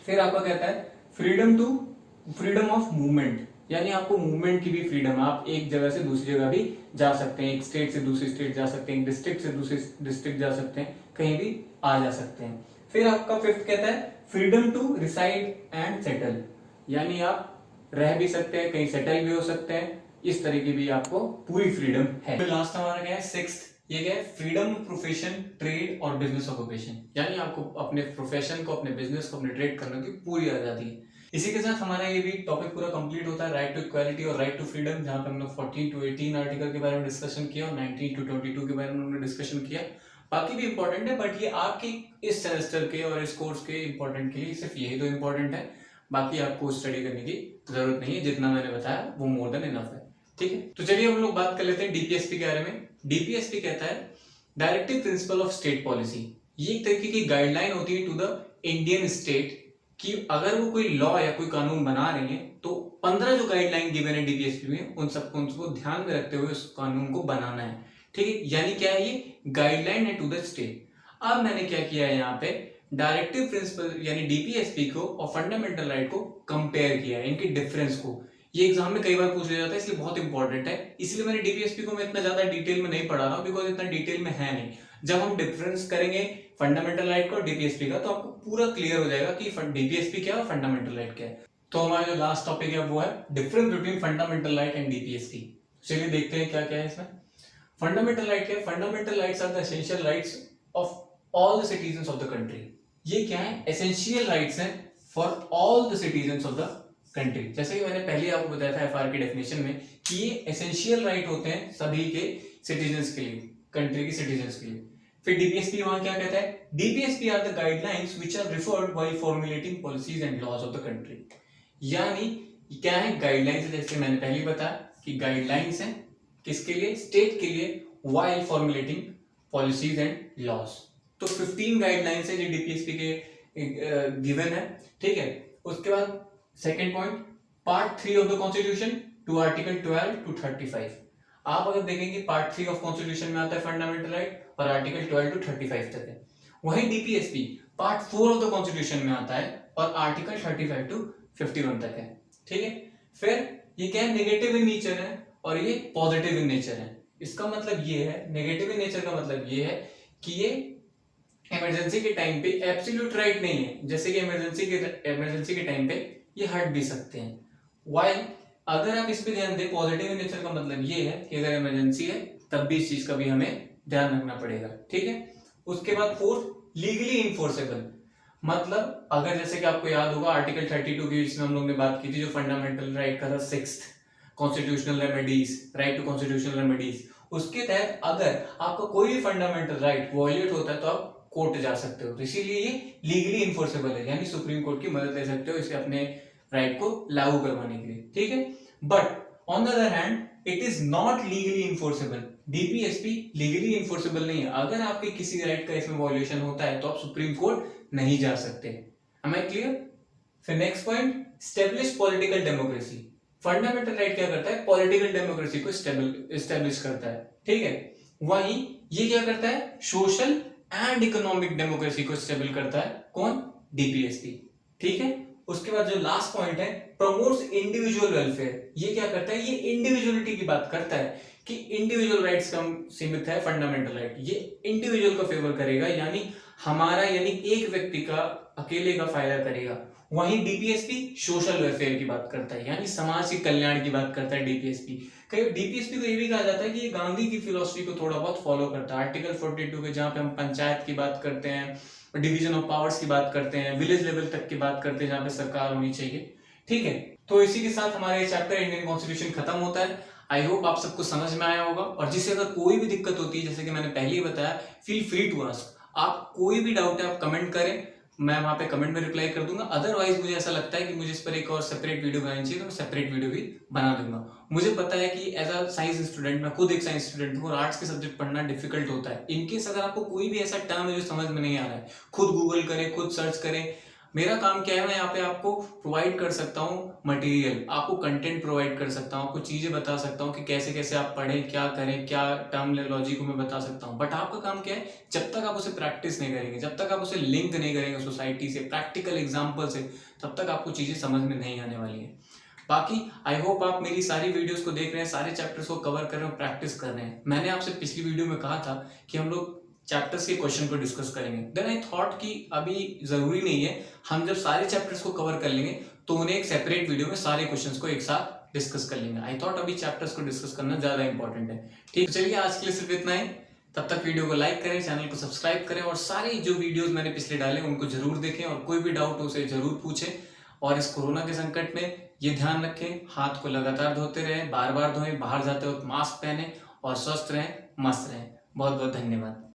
फिर आपका कहता है फ्रीडम ऑफ मूवमेंट, यानी आपको मूवमेंट की भी फ्रीडम है, आप एक जगह से दूसरी जगह भी जा सकते हैं, एक स्टेट से दूसरी स्टेट जा सकते हैं, एक डिस्ट्रिक्ट से दूसरी डिस्ट्रिक्ट जा सकते हैं, कहीं भी आ जा सकते हैं। फिर आपका फिफ्थ कहता है freedom to reside and settle, यानी आप रह भी सकते हैं, कहीं सेटल भी हो सकते हैं, इस तरह की भी आपको पूरी फ्रीडम है। फिर लास्ट हमारा क्या है सिक्स्थ, ये क्या है, फ्रीडम प्रोफेशन, ट्रेड और बिजनेस ऑक्यूपेशन, यानी आपको अपने प्रोफेशन को, अपने बिजनेस को, अपने ट्रेड करने की पूरी आजादी है। इसी के साथ हमारा ये भी टॉपिक पूरा कंप्लीट होता है, राइट टू इक्वालिटी और राइट टू फ्रीडम, जहां पे हम लोग 14 to 18 आर्टिकल के बारे में डिस्कशन किया और 19 to 22 के बारे में हमने डिस्कशन किया। बाकी भी इंपॉर्टेंट है, बट ये आपकी इस सेमेस्टर के और इस कोर्स के इंपॉर्टेंट के लिए सिर्फ यही दो इंपॉर्टेंट है। बाकी आपको स्टडी करने की जरूरत नहीं है, जितना मैंने बताया वो मोर देन इनफ है। ठीक है, तो चलिए हम लोग बात कर लेते हैं डीपीएसपी के बारे में। डीपीएसपी कहता है directive principle of state policy. ये एक तरीके की गाइडलाइन होती है टू द इंडियन स्टेट कि अगर वो कोई लॉ या कोई कानून बना रही है तो 15 जो गाइडलाइन गिवन है डीपीएसपी में, उनको ध्यान में रखते हुए उस कानून को बनाना है। ठीक है, यानी क्या है, ये गाइडलाइन है टू द स्टेट। अब मैंने क्या किया है यहाँ पे, डायरेक्टिव प्रिंसिपल यानी डीपीएसपी को और फंडामेंटल राइट को कंपेयर किया है, इनके डिफरेंस को। ये एग्जाम में कई बार पूछ लिया जाता है, इसलिए बहुत इंपॉर्टेंट है। इसलिए मैंने डीपीएसपी को मैं इतना ज्यादा डिटेल में नहीं पढ़ा रहा हूँ, बिकॉज इतना डिटेल में है नहीं। जब हम डिफरेंस करेंगे फंडामेंटल राइट का और डीपीएसपी का, तो आपको पूरा क्लियर हो जाएगा कि डीपीएसपी क्या है और फंडामेंटल राइट क्या है। तो हमारा जो लास्ट टॉपिक है वो है difference between fundamental right and DPSP. चलिए देखते हैं क्या क्या है इसमें। फंडामेंटल राइट क्या है? Fundamental rights are the essential rights of all the citizens of the country. ये क्या है? एसेंशियल राइट्स हैं for all the citizens of the country. जैसे कि मैंने पहले आपको बताया था एफआर की डेफिनेशन में कि ये एसेंशियल राइट होते हैं सभी के सिटीजंस के लिए, कंट्री के सिटीजंस के लिए। फिर डीपीएसपी वहां क्या कहता है? DPSP are the guidelines which are referred while formulating policies and laws of the country. यानी क्या है? गाइडलाइंस, जैसे मैंने पहले बताया कि गाइडलाइंस हैं किसके लिए? स्टेट के लिए, while formulating policies and laws. तो 15 गाइडलाइंस है जो डीपीएसपी के गिवन है। ठीक है, उसके बाद second point, part 3 of the constitution to article 12 to 35। आप अगर देखेंगे पार्ट 3 ऑफ कॉन्स्टिट्यूशन में आता है फंडामेंटल राइट और आर्टिकल 12 to 35 तक है। वहीं DPSP part 4 of the constitution में आता है और आर्टिकल 35 to 51 तक है। ठीक है, फिर ये क्या है? नेगेटिव इन नेचर है और ये पॉजिटिव इन नेचर है। इसका मतलब ये है, नेगेटिव इन नेचर का मतलब ये है कि ये इमरजेंसी के टाइम पे एब्सोल्यूट राइट नहीं है। जैसे कि इमरजेंसी के टाइम पे ये हट भी सकते हैं। वाइल अगर आप इस पे ध्यान दें, पॉजिटिव इन नेचर का मतलब ये है कि अगर इमरजेंसी है तब भी इस चीज का भी हमें ध्यान रखना पड़ेगा। ठीक है, उसके बाद फोर्थ, लीगली इन्फोर्सेबल। मतलब अगर जैसे कि आपको याद होगा आर्टिकल 32 की जिसमें हम लोग ने बात की थी, जो फंडामेंटल राइट का था, 6th constitutional remedies, right to constitutional remedies, उसके तहत अगर आपका कोई भी फंडामेंटल राइट वॉयलेट होता है तो आप कोर्ट जा सकते हो। तो इसीलिए ये लीगली इन्फोर्सेबल है, यानी सुप्रीम कोर्ट की मदद ले सकते हो इसे अपने राइट को लागू करवाने के लिए। ठीक है, but on the other hand it is not legally enforceable. DPSP legally enforceable नहीं है। अगर आपके किसी राइट का इसमें वॉल्यूशन होता है तो आप सुप्रीम कोर्ट नहीं जा सकते। Am I clear? फिर next point, establish political democracy. Fundamental right क्या करता है? पॉलिटिकल डेमोक्रेसी को स्टेब्लिश करता है। ठीक है, वहीं ये क्या करता है? सोशल एंड इकोनॉमिक डेमोक्रेसी को स्टेबल करता है। कौन? डीपीएसपी। ठीक है, उसके बाद जो लास्ट पॉइंट है, प्रमोट्स इंडिविजुअल वेलफेयर। ये क्या करता है? ये इंडिविजुअलिटी की बात करता है कि इंडिविजुअल राइट्स कम सीमित है फंडामेंटल राइट, ये इंडिविजुअल को फेवर करेगा, यानी हमारा यानी एक व्यक्ति का अकेले का फायदा करेगा। वहीं डीपीएसपी सोशल वेलफेयर की बात करता है, यानी समाज के कल्याण की बात करता है डीपीएसपी। कई डीपीएसपी को ये भी कहा जाता है कि ये गांधी की फिलॉसफी को थोड़ा बहुत फॉलो करता है। आर्टिकल 42 के जहां पे हम पंचायत की बात करते हैं, डिवीजन ऑफ पावर्स की बात करते हैं, विलेज लेवल तक की बात करते हैं जहां पे सरकार होनी चाहिए। ठीक है, तो इसी के साथ हमारा ये चैप्टर इंडियन कॉन्स्टिट्यूशन खत्म होता है। आई होप आप सबको समझ में आया होगा, और जिससे अगर कोई भी दिक्कत होती है, जैसे कि मैंने पहले ही बताया, फील फ्री टू आस्क। आप कोई भी डाउट है आप कमेंट करें, मैं वहां पे कमेंट में रिप्लाई कर दूंगा। अदरवाइज मुझे ऐसा लगता है कि मुझे इस पर एक और सेपरेट वीडियो बनानी चाहिए, तो मैं सेपरेट वीडियो भी बना दूंगा। मुझे पता है कि एज अ साइंस स्टूडेंट, मैं खुद एक साइंस स्टूडेंट हूँ और आर्ट्स के सब्जेक्ट पढ़ना डिफिकल्ट होता है। इनकेस अगर आपको कोई भी ऐसा टर्म है जो समझ में नहीं आ रहा है, खुद गूगल करें, खुद सर्च करें। मेरा काम क्या है, मैं यहाँ पे आपको प्रोवाइड कर सकता हूँ मटेरियल, आपको कंटेंट प्रोवाइड कर सकता हूँ, आपको चीजें बता सकता हूँ कि कैसे कैसे आप पढ़ें, क्या करें, क्या टर्मिनोलॉजी को मैं बता सकता हूँ। बट आपका काम क्या है, जब तक आप उसे प्रैक्टिस नहीं करेंगे, जब तक आप उसे लिंक नहीं करेंगे सोसाइटी से, प्रैक्टिकल एग्जाम्पल से, तब तक आपको चीजें समझ में नहीं आने वाली है। बाकी आई होप आप मेरी सारी वीडियोस को देख रहे हैं, सारे चैप्टर्स को कवर कर रहे हैं, प्रैक्टिस कर रहे हैं। मैंने आपसे पिछली वीडियो में कहा था कि हम लोग चैप्टर्स के क्वेश्चन को डिस्कस करेंगे। देन आई थॉट कि अभी जरूरी नहीं है, हम जब सारे चैप्टर्स को कवर कर लेंगे तो उन्हें एक सेपरेट वीडियो में सारे क्वेश्चंस को एक साथ डिस्कस कर लेंगे। आई थॉट अभी चैप्टर्स को डिस्कस करना ज्यादा इंपॉर्टेंट है। ठीक, चलिए आज के लिए सिर्फ इतना ही। तब तक वीडियो को लाइक करें, चैनल को सब्सक्राइब करें और सारी जो वीडियोस मैंने पिछले डाले उनको जरूर देखें और कोई भी डाउट हो उसे जरूर पूछें। और इस कोरोना के संकट में ये ध्यान रखें, हाथ को लगातार धोते रहें, बार बार धोएं, बाहर जाते वक्त मास्क पहने और स्वस्थ रहें, मस्त रहें। बहुत बहुत धन्यवाद।